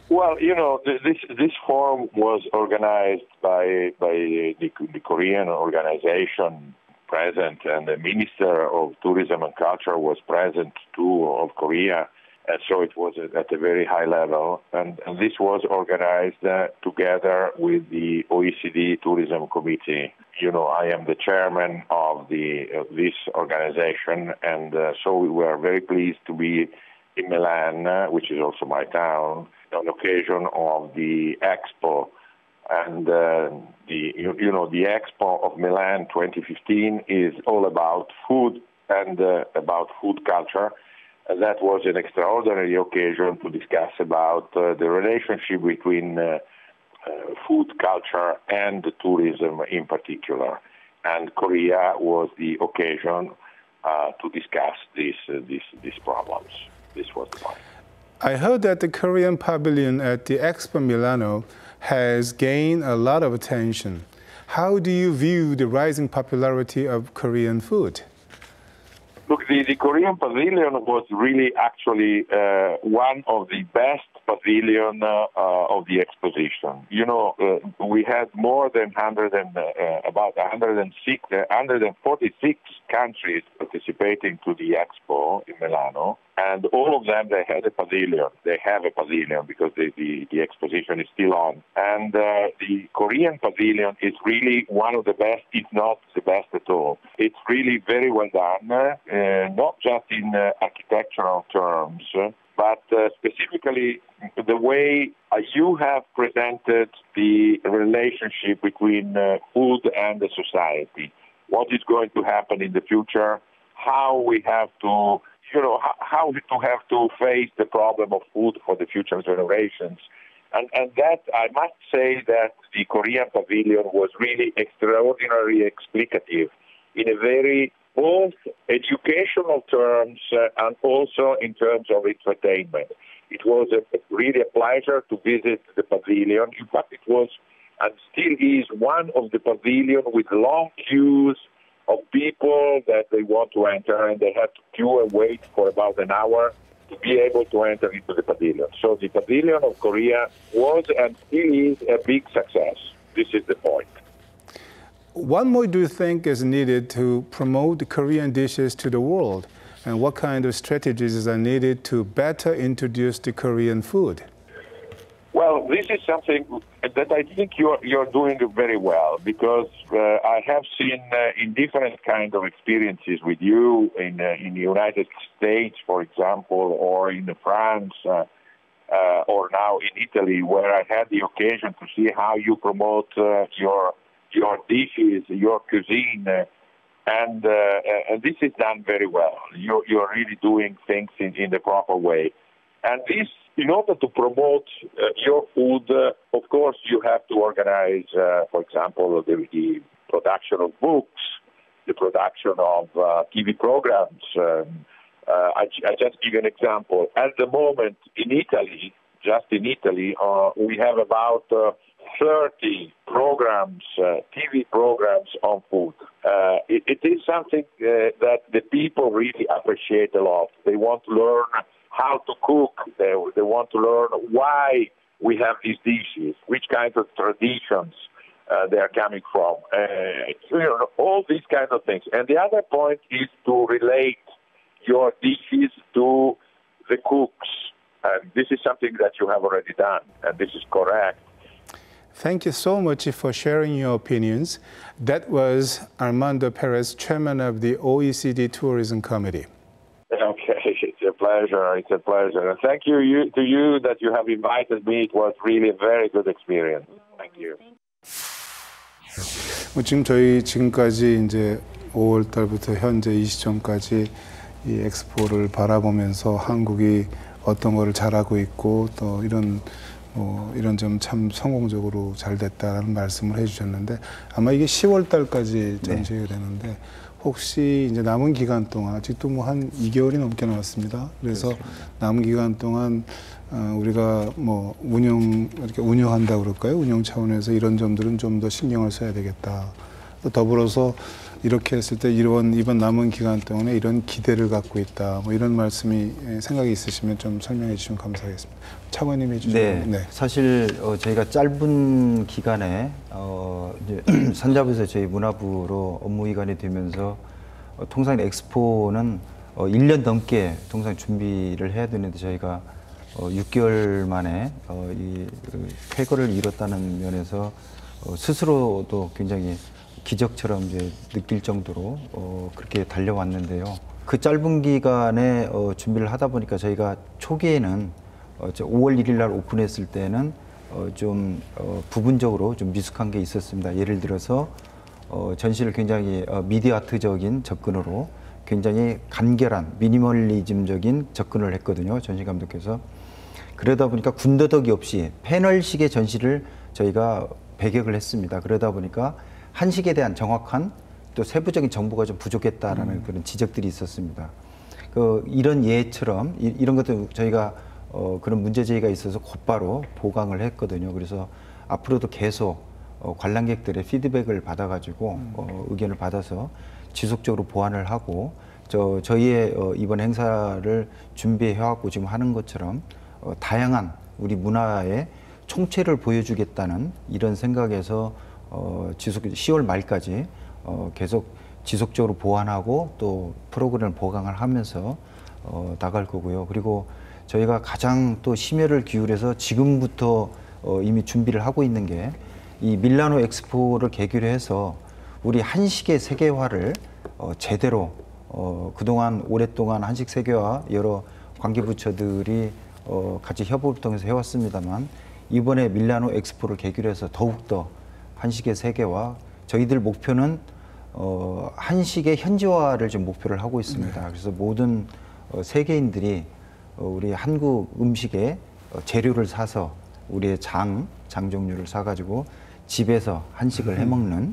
Well, you know, this forum was organized by the Korean organization present, and the Minister of Tourism and Culture was present too of Korea. And so it was at a very high level. And this was organized together with the OECD Tourism Committee. You know, I am the chairman of this organization, and so we were very pleased to be in Milan, which is also my town, on occasion of the Expo. And the Expo of Milan 2015 is all about food and about food culture. And that was an extraordinary occasion to discuss about the relationship between food culture and tourism in particular. And Korea was the occasion to discuss these problems. This was the point. I heard that the Korean pavilion at the Expo Milano has gained a lot of attention. How do you view the rising popularity of Korean food? Look, the Korean pavilion was really actually one of the best pavilion of the exposition. You know, we had more than 146 countries participating to the Expo in Milano, and all of them, they had a pavilion. They have a pavilion because the exposition is still on. And the Korean pavilion is really one of the best, if not the best at all. It's really very well done, not just in architectural terms, but specifically the way you have presented the relationship between food and the society. What is going to happen in the future, how we have to, how to have to face the problem of food for the future generations. And that, I must say that the Korean pavilion was really extraordinarily explicative in a very both educational terms and also in terms of entertainment. It was really a pleasure to visit the pavilion. In fact, it was and still is one of the pavilions with long queues of people that they want to enter, and they have to queue and wait for about an hour to be able to enter into the pavilion. So the pavilion of Korea was and still is a big success. This is the point. What more do you think is needed to promote the Korean dishes to the world? And what kind of strategies are needed to better introduce the Korean food? Well, this is something that I think you're doing very well, because I have seen in different kind of experiences with you in the United States, for example, or in France, or now in Italy, where I had the occasion to see how you promote your dishes, your cuisine, and this is done very well. You're really doing things in the proper way, and this. In order to promote your food, of course, you have to organize, for example, the production of books, the production of TV programs. I just give you an example. At the moment, in Italy, just in Italy, we have about 30 programs, TV programs on food. It is something that the people really appreciate a lot. They want to learn how to cook. They want to learn why we have these dishes, which kind of traditions they are coming from, all these kind of things. And the other point is to relate your dishes to the cooks. And this is something that you have already done, and this is correct. Thank you so much for sharing your opinions. That was Armando Perez, chairman of the OECD Tourism Committee. Okay. It's a pleasure. And thank you to you that you have invited me. It was really a very good experience. Thank you. 지금 저희 지금까지 이제 5월 달부터 현재 이 시점까지 이 엑스포를 바라보면서 한국이 어떤 거를 잘하고 있고 또 이런 점 참 성공적으로 잘 됐다는 말씀을 해주셨는데 아마 이게 10월 달까지 전시가 되는데. 혹시 이제 남은 기간 동안 아직도 뭐 한 2개월이 넘게 남았습니다. 그래서 남은 기간 동안 우리가 뭐 이렇게 운영한다 그럴까요? 운영 차원에서 이런 점들은 좀 더 신경을 써야 되겠다. 또 더불어서 이렇게 했을 때 이번 남은 기간 동안에 이런 기대를 갖고 있다. 뭐 이런 말씀이 생각이 있으시면 좀 설명해 주시면 감사하겠습니다. 차관님 해주시면. 네. 네. 사실 저희가 짧은 기간에 이제 산자부에서 저희 문화부로 업무 이관이 되면서 통상 엑스포는 1년 넘게 통상 준비를 해야 되는데 저희가 6개월 만에 이 쾌거를 이뤘다는 면에서 스스로도 굉장히 기적처럼 이제 느낄 정도로 그렇게 달려왔는데요. 그 짧은 기간에 준비를 하다 보니까 저희가 초기에는 5월 1일 날 오픈했을 때는 좀 부분적으로 좀 미숙한 게 있었습니다. 예를 들어서 전시를 굉장히 미디어 아트적인 접근으로 굉장히 간결한 미니멀리즘적인 접근을 했거든요. 전시 감독께서. 그러다 보니까 군더더기 없이 패널식의 전시를 저희가 배격을 했습니다. 그러다 보니까 한식에 대한 정확한 또 세부적인 정보가 좀 부족했다라는 그런 지적들이 있었습니다. 이런 예처럼 이런 것도 저희가 그런 문제 제기가 있어서 곧바로 보강을 했거든요. 그래서 앞으로도 계속 관람객들의 피드백을 받아가지고 의견을 받아서 지속적으로 보완을 하고 저희의 이번 행사를 준비해왔고 지금 하는 것처럼 다양한 우리 문화의 총체를 보여주겠다는 이런 생각에서 10월 말까지 계속 지속적으로 보완하고 또 프로그램을 보강을 하면서 나갈 거고요. 그리고 저희가 가장 또 심혈을 기울여서 지금부터 이미 준비를 하고 있는 게 이 밀라노 엑스포를 계기로 해서 우리 한식의 세계화를 제대로 그동안 오랫동안 한식 세계화 여러 관계부처들이 같이 협업을 통해서 해왔습니다만 이번에 밀라노 엑스포를 계기로 해서 더욱더 한식의 세계화, 저희들 목표는 한식의 현지화를 좀 목표를 하고 있습니다. 그래서 모든 세계인들이 우리 한국 음식의 재료를 사서 우리의 장 종류를 사가지고 집에서 한식을 해먹는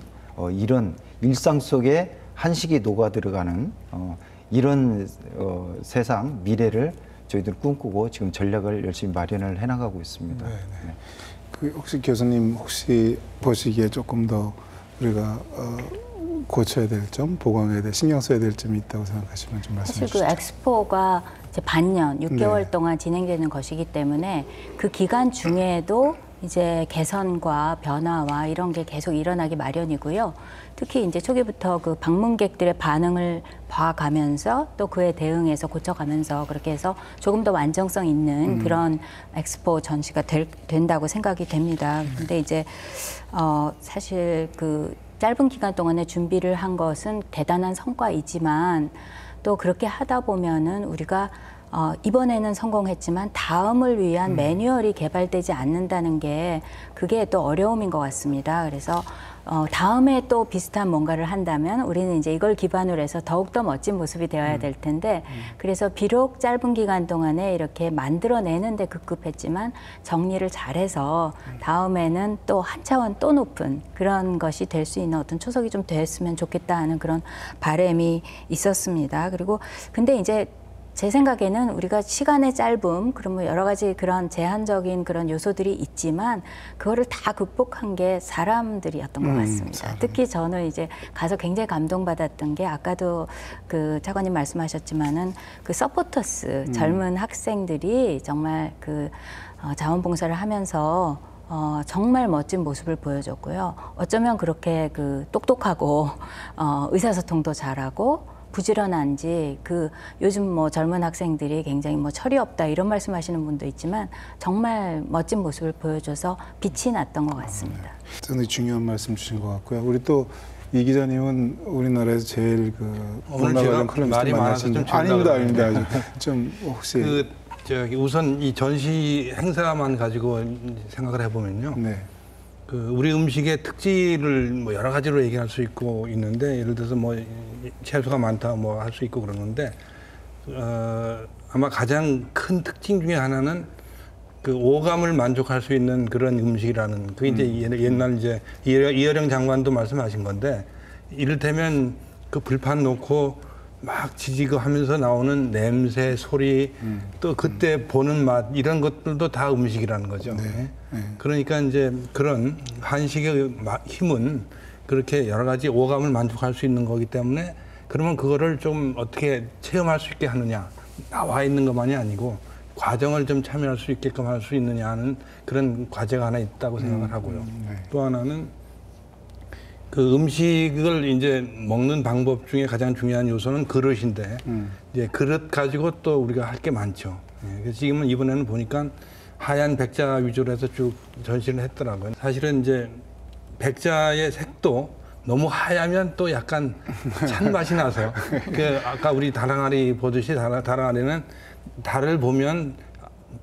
이런 일상 속에 한식이 녹아 들어가는 이런 세상, 미래를 저희들 꿈꾸고 지금 전략을 열심히 마련을 해나가고 있습니다. 네. 그 혹시 교수님 혹시 보시기에 조금 더 우리가 고쳐야 될 점, 보강해야 될, 신경 써야 될 점이 있다고 생각하시면 좀 말씀해 주시죠. 사실 그 엑스포가 이제 반년, 6개월 동안 진행되는 것이기 때문에 그 기간 중에도 이제 개선과 변화와 이런 게 계속 일어나기 마련이고요. 특히 이제 초기부터 그 방문객들의 반응을 봐가면서 또 그에 대응해서 고쳐가면서 그렇게 해서 조금 더 완전성 있는 그런 엑스포 전시가 된다고 생각이 됩니다. 근데 이제 사실 그 짧은 기간 동안에 준비를 한 것은 대단한 성과이지만 또 그렇게 하다 보면은 우리가 이번에는 성공했지만 다음을 위한 매뉴얼이 개발되지 않는다는 게 그게 또 어려움인 것 같습니다. 그래서 다음에 또 비슷한 뭔가를 한다면 우리는 이제 이걸 기반으로 해서 더욱더 멋진 모습이 되어야 될 텐데 그래서 비록 짧은 기간 동안에 이렇게 만들어내는데 급급했지만 정리를 잘해서 다음에는 또 한 차원 또 높은 그런 것이 될 수 있는 어떤 초석이 좀 됐으면 좋겠다 하는 그런 바람이 있었습니다. 그리고 근데 이제 제 생각에는 우리가 시간의 짧음, 그러면 여러 가지 그런 제한적인 그런 요소들이 있지만 그거를 다 극복한 게 사람들이었던 것 같습니다. 특히 저는 이제 가서 굉장히 감동받았던 게 아까도 그 차관님 말씀하셨지만은 그 서포터스 젊은 학생들이 정말 그 자원봉사를 하면서 정말 멋진 모습을 보여줬고요. 어쩌면 그렇게 그 똑똑하고 의사소통도 잘하고 부지런한지 그 요즘 뭐 젊은 학생들이 굉장히 뭐 철이 없다 이런 말씀하시는 분도 있지만 정말 멋진 모습을 보여줘서 빛이 났던 것 같습니다. 굉장히 중요한 말씀 주신 것 같고요. 우리 또 이 기자님은 우리나라에서 제일 그 문화 관련 컬럼니스트 많으신데 아닙니다. 좀 혹시 우선 이 전시 행사만 가지고 생각을 해보면요. 네. 그 우리 음식의 특질을 뭐 여러 가지로 얘기할 수 있고 있는데 예를 들어서 뭐 채소가 많다 뭐 할 수 있고 그러는데 아마 가장 큰 특징 중에 하나는 그 오감을 만족할 수 있는 그런 음식이라는 그게 이제 옛날 이제 이어령 장관도 말씀하신 건데 이를테면 그 불판 놓고 막 지지고 하면서 나오는 냄새, 소리, 또 그때 보는 맛 이런 것들도 다 음식이라는 거죠. 네. 그러니까 이제 그런 한식의 힘은 그렇게 여러 가지 오감을 만족할 수 있는 거기 때문에 그러면 그거를 좀 어떻게 체험할 수 있게 하느냐, 나와 있는 것만이 아니고 과정을 좀 참여할 수 있게끔 할 수 있느냐 하는 그런 과제가 하나 있다고 생각을 하고요. 또 하나는 그 음식을 이제 먹는 방법 중에 가장 중요한 요소는 그릇인데 이제 그릇 가지고 또 우리가 할 게 많죠. 그래서 지금은 이번에는 보니까 하얀 백자 위주로 해서 쭉 전시를 했더라고요. 사실은 이제 백자의 색도 너무 하얗면 또 약간 찬 맛이 나서 그 아까 우리 다랑아리 보듯이 다랑아리는 달을 보면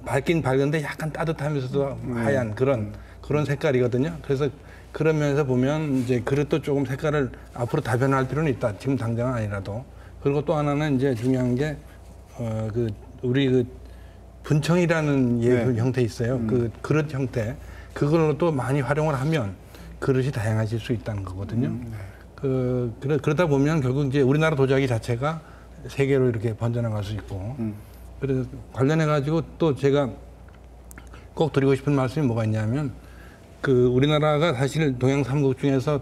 밝긴 밝은데 약간 따뜻하면서도 하얀 그런 색깔이거든요. 그래서 그런 면에서 보면 이제 그릇도 조금 색깔을 앞으로 다변할 필요는 있다. 지금 당장은 아니라도. 그리고 또 하나는 이제 중요한 게 우리 그 분청이라는 예술 형태 있어요. 그 그릇 형태. 그걸로 또 많이 활용을 하면 그릇이 다양해질 수 있다는 거거든요. 그러다 보면 결국 이제 우리나라 도자기 자체가 세계로 이렇게 번져나갈 수 있고. 그래서 관련해 가지고 또 제가 꼭 드리고 싶은 말씀이 뭐가 있냐면 그 우리나라가 사실 동양 삼국 중에서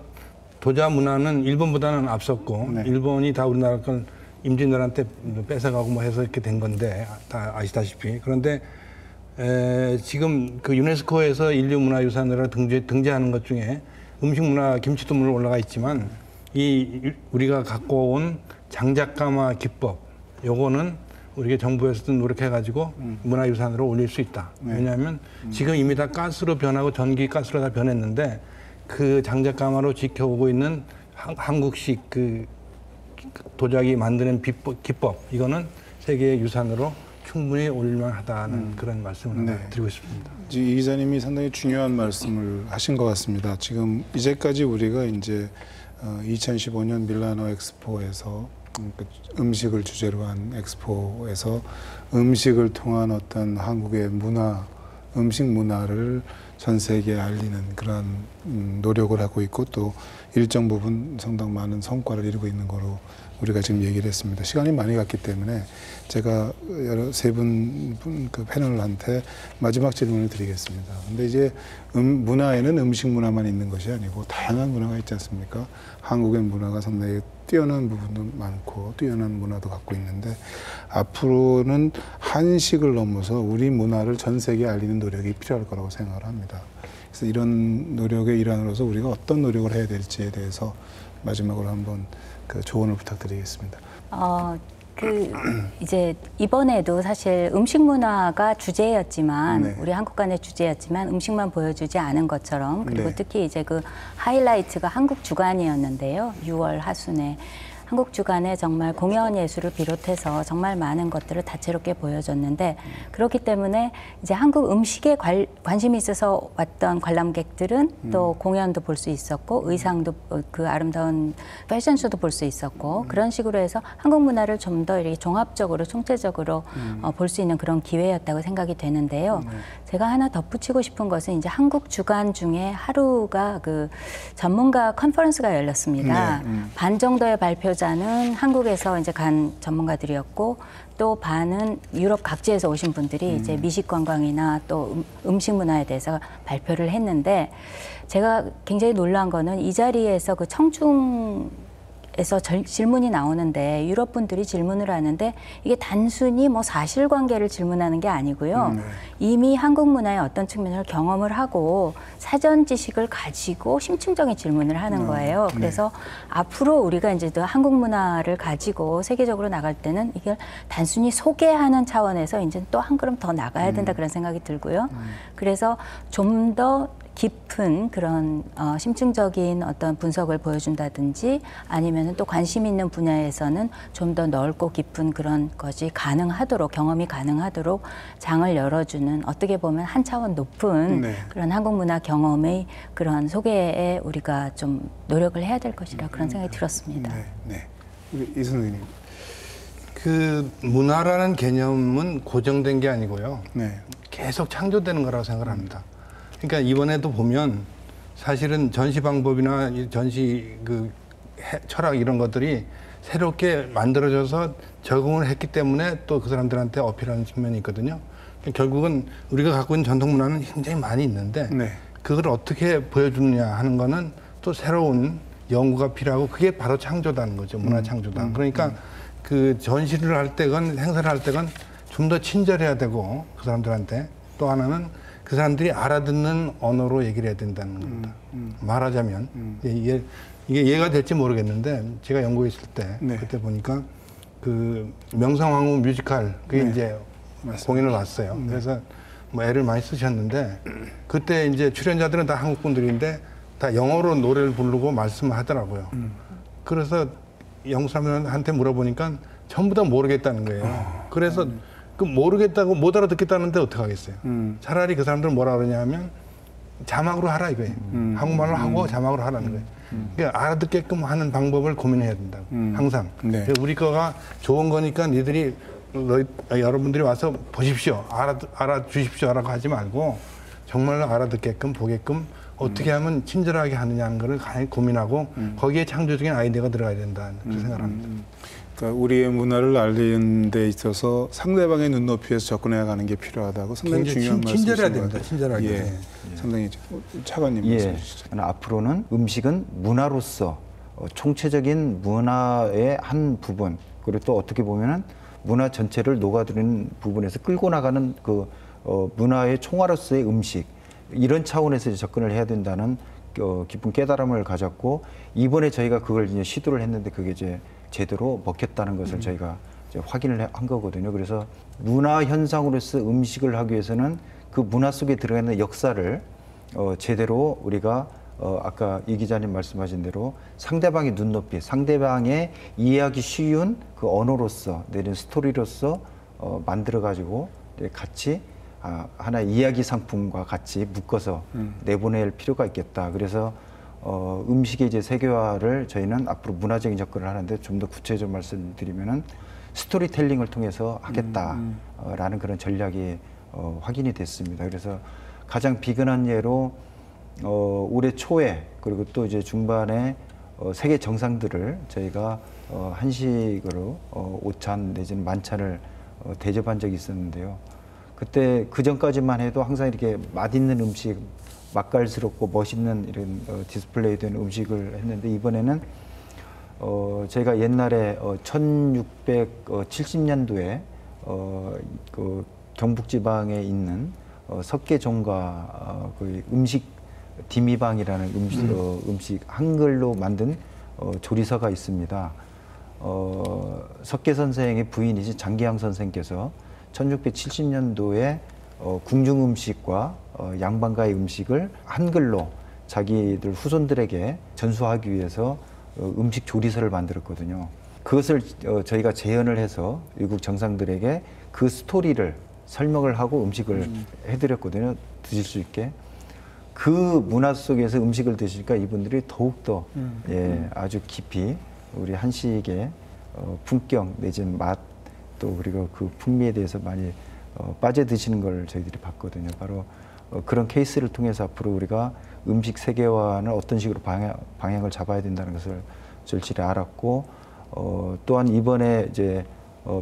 도자 문화는 일본보다는 앞섰고 일본이 다 우리나라 걸 임진왜란 때 뺏어가고 뭐 해서 이렇게 된 건데 다 아시다시피 그런데 지금 그 유네스코에서 인류문화유산으로 등재하는 것 중에 음식문화 김치도물 올라가 있지만 이 우리가 갖고 온 장작가마 기법 요거는 우리가 정부에서도 노력해가지고 문화유산으로 올릴 수 있다. 왜냐하면 지금 이미 다 가스로 변하고 전기 가스로 다 변했는데 그 장작가마로 지켜오고 있는 한국식 그 도자기 만드는 기법 이거는 세계의 유산으로 충분히 올릴만하다는 그런 말씀을 드리고 싶습니다. 이 기자님이 상당히 중요한 말씀을 하신 것 같습니다. 지금 이제까지 우리가 이제 2015년 밀라노 엑스포에서 음식을 주제로 한 엑스포에서 음식을 통한 어떤 한국의 문화, 음식 문화를 전 세계에 알리는 그런 노력을 하고 있고 또 일정 부분 상당 많은 성과를 이루고 있는 거로 우리가 지금 얘기를 했습니다. 시간이 많이 갔기 때문에 제가 세 분 그 패널한테 마지막 질문을 드리겠습니다. 근데 이제 문화에는 음식 문화만 있는 것이 아니고 다양한 문화가 있지 않습니까? 한국의 문화가 상당히 뛰어난 부분도 많고 뛰어난 문화도 갖고 있는데 앞으로는 한식을 넘어서 우리 문화를 전 세계에 알리는 노력이 필요할 거라고 생각을 합니다. 그래서 이런 노력의 일환으로서 우리가 어떤 노력을 해야 될지에 대해서 마지막으로 한번 그 조언을 부탁드리겠습니다. 이제 이번에도 사실 음식 문화가 주제였지만 우리 한국관의 주제였지만 음식만 보여주지 않은 것처럼 그리고 특히 이제 그 하이라이트가 한국 주간이었는데요. 6월 하순에 한국 주간에 정말 공연 예술을 비롯해서 정말 많은 것들을 다채롭게 보여줬는데 그렇기 때문에 이제 한국 음식에 관심이 있어서 왔던 관람객들은 또 공연도 볼 수 있었고 의상도 그 아름다운 패션쇼도 볼 수 있었고 그런 식으로 해서 한국 문화를 좀 더 이렇게 종합적으로 총체적으로 볼 수 있는 그런 기회였다고 생각이 되는데요. 제가 하나 덧붙이고 싶은 것은 이제 한국 주간 중에 하루가 그 전문가 컨퍼런스가 열렸습니다. 반 정도의 발표자는 한국에서 이제 간 전문가들이었고 또 반은 유럽 각지에서 오신 분들이 이제 미식 관광이나 또 음식 문화에 대해서 발표를 했는데 제가 굉장히 놀란 거는 이 자리에서 그 청중에서 질문이 나오는데 유럽 분들이 질문을 하는데 이게 단순히 뭐 사실관계를 질문하는 게 아니고요. 이미 한국 문화의 어떤 측면을 경험을 하고 사전 지식을 가지고 심층적인 질문을 하는 거예요. 그래서 앞으로 우리가 이제 또 한국 문화를 가지고 세계적으로 나갈 때는 이걸 단순히 소개하는 차원에서 이제 또 한 걸음 더 나가야 된다 그런 생각이 들고요. 그래서 좀 더 깊은 그런 심층적인 어떤 분석을 보여준다든지 아니면 또 관심 있는 분야에서는 좀 더 넓고 깊은 그런 것이 가능하도록 경험이 가능하도록 장을 열어주는 어떻게 보면 한 차원 높은 그런 한국 문화 경험의 그런 소개에 우리가 좀 노력을 해야 될 것이라 그런 생각이 들었습니다. 우리 이 선생님. 그 문화라는 개념은 고정된 게 아니고요. 계속 창조되는 거라고 생각을 합니다. 그러니까 이번에도 보면 사실은 전시 방법이나 전시 그 철학 이런 것들이 새롭게 만들어져서 적응을 했기 때문에 또 그 사람들한테 어필하는 측면이 있거든요. 결국은 우리가 갖고 있는 전통 문화는 굉장히 많이 있는데 네. 그걸 어떻게 보여주느냐 하는 거는 또 새로운 연구가 필요하고 그게 바로 창조다는 거죠. 문화 창조다. 그러니까 그 전시를 할 때건 행사를 할 때건 좀 더 친절해야 되고 그 사람들한테 또 하나는 그 사람들이 알아듣는 언어로 얘기를 해야 된다는 겁니다. 말하자면 이게 이해가 될지 모르겠는데 제가 영국에 있을 때 네. 그때 보니까 그 명성황후 뮤지컬 그게 이제 맞습니다. 공연을 왔어요. 그래서 뭐 애를 많이 쓰셨는데 그때 이제 출연자들은 다 한국 분들인데 다 영어로 노래를 부르고 말씀을 하더라고요. 그래서 영국 사람들한테 물어보니까 전부 다 모르겠다는 거예요. 그래서 그 모르겠다고 못 알아듣겠다는데 어떡하겠어요. 차라리 그 사람들은 뭐라 그러냐면 자막으로 하라 이거예요. 한국말로 하고 자막으로 하라는 거예요. 그러니까 알아듣게끔 하는 방법을 고민해야 된다고 항상. 네. 우리 거가 좋은 거니까 니들이 여러분들이 와서 보십시오. 알아주십시오라고 하지 말고 정말로 알아듣게끔 보게끔 어떻게 하면 친절하게 하느냐는 거를 간단히 고민하고 거기에 창조적인 아이디어가 들어가야 된다는 생각을 합니다. 그러니까 우리의 문화를 알리는 데 있어서 상대방의 눈높이에서 접근해 가는 게 필요하다고 상당히 중요한 말씀이신 것 같아요. 됩니다. 친절하게. 예. 상당히 차관님 말씀 주시죠. 앞으로는 음식은 문화로서 총체적인 문화의 한 부분 그리고 또 어떻게 보면은 문화 전체를 녹아드는 부분에서 끌고 나가는 그 문화의 총화로서의 음식 이런 차원에서 이제 접근을 해야 된다는 깊은 깨달음을 가졌고 이번에 저희가 그걸 이제 시도를 했는데 그게 이제 제대로 먹혔다는 것을 저희가 이제 확인을 한 거거든요. 그래서 문화 현상으로서 음식을 하기 위해서는 그 문화 속에 들어있는 역사를 제대로 우리가 아까 이 기자님 말씀하신 대로 상대방의 눈높이, 상대방의 이해하기 쉬운 그 언어로서 내린 스토리로서 만들어가지고 같이 하나의 이야기 상품과 같이 묶어서 내보낼 필요가 있겠다. 그래서 음식의 이제 세계화를 저희는 앞으로 문화적인 접근을 하는데 좀 더 구체적으로 말씀드리면은 스토리텔링을 통해서 하겠다라는 그런 전략이 확인이 됐습니다. 그래서 가장 비근한 예로 올해 초에 그리고 또 이제 중반에 세계 정상들을 저희가 한식으로 오찬 내지는 만찬을 대접한 적이 있었는데요. 그때 그 전까지만 해도 항상 이렇게 맛있는 음식, 맛깔스럽고 멋있는 이런 디스플레이 된 음식을 했는데 이번에는 제가 옛날에 1670년도에 그 경북지방에 있는 석계종가 그 음식 디미방이라는 음식 한글로 만든 조리서가 있습니다. 석계 선생의 부인이신 장기양 선생께서 1670년도에 궁중 음식과 양반가의 음식을 한글로 자기들 후손들에게 전수하기 위해서 음식 조리서를 만들었거든요. 그것을 저희가 재현을 해서 외국 정상들에게 그 스토리를 설명을 하고 음식을 해드렸거든요. 드실 수 있게. 그 문화 속에서 음식을 드시니까 이분들이 더욱더 아주 깊이 우리 한식의 품격 내지는 맛 또 그리고 그 풍미에 대해서 많이 빠져드시는 걸 저희들이 봤거든요. 바로 그런 케이스를 통해서 앞으로 우리가 음식 세계화는 어떤 식으로 방향을 잡아야 된다는 것을 절실히 알았고 또한 이번에 이제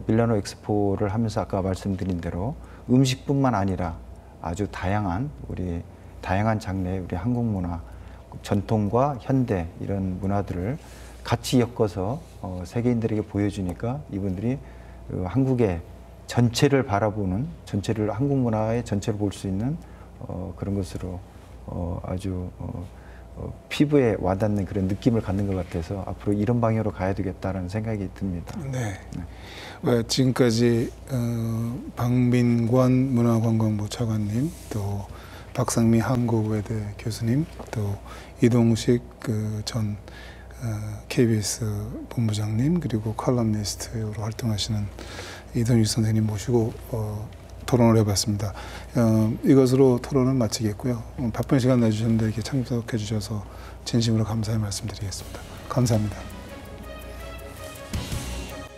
밀라노 엑스포를 하면서 아까 말씀드린 대로 음식뿐만 아니라 아주 다양한 장르의 우리 한국 문화, 전통과 현대 이런 문화들을 같이 엮어서 세계인들에게 보여주니까 이분들이 한국의 전체를 바라보는 한국 문화의 전체를 볼 수 있는 그런 것으로 아주 피부에 와닿는 그런 느낌을 갖는 것 같아서 앞으로 이런 방향으로 가야 되겠다는 생각이 듭니다. 네. 지금까지 박민관 문화관광부 차관님, 또 박상미 한국외대 교수님, 또 이동식 전 KBS 본부장님, 그리고 컬럼니스트로 활동하시는 이동식 선생님 모시고 토론을 해봤습니다. 이것으로 토론을 마치겠고요. 바쁜 시간 내주셨는데 이렇게 참석해 주셔서 진심으로 감사의 말씀드리겠습니다. 감사합니다.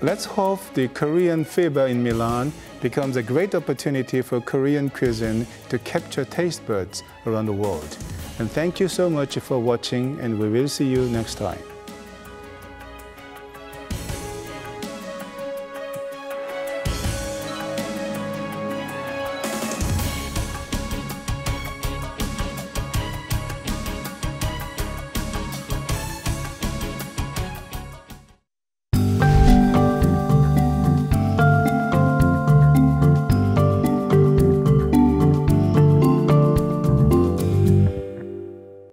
Let's hope the Korean Fever in Milan becomes a great opportunity for Korean cuisine to capture taste buds around the world. And thank you so much for watching, and we will see you next time.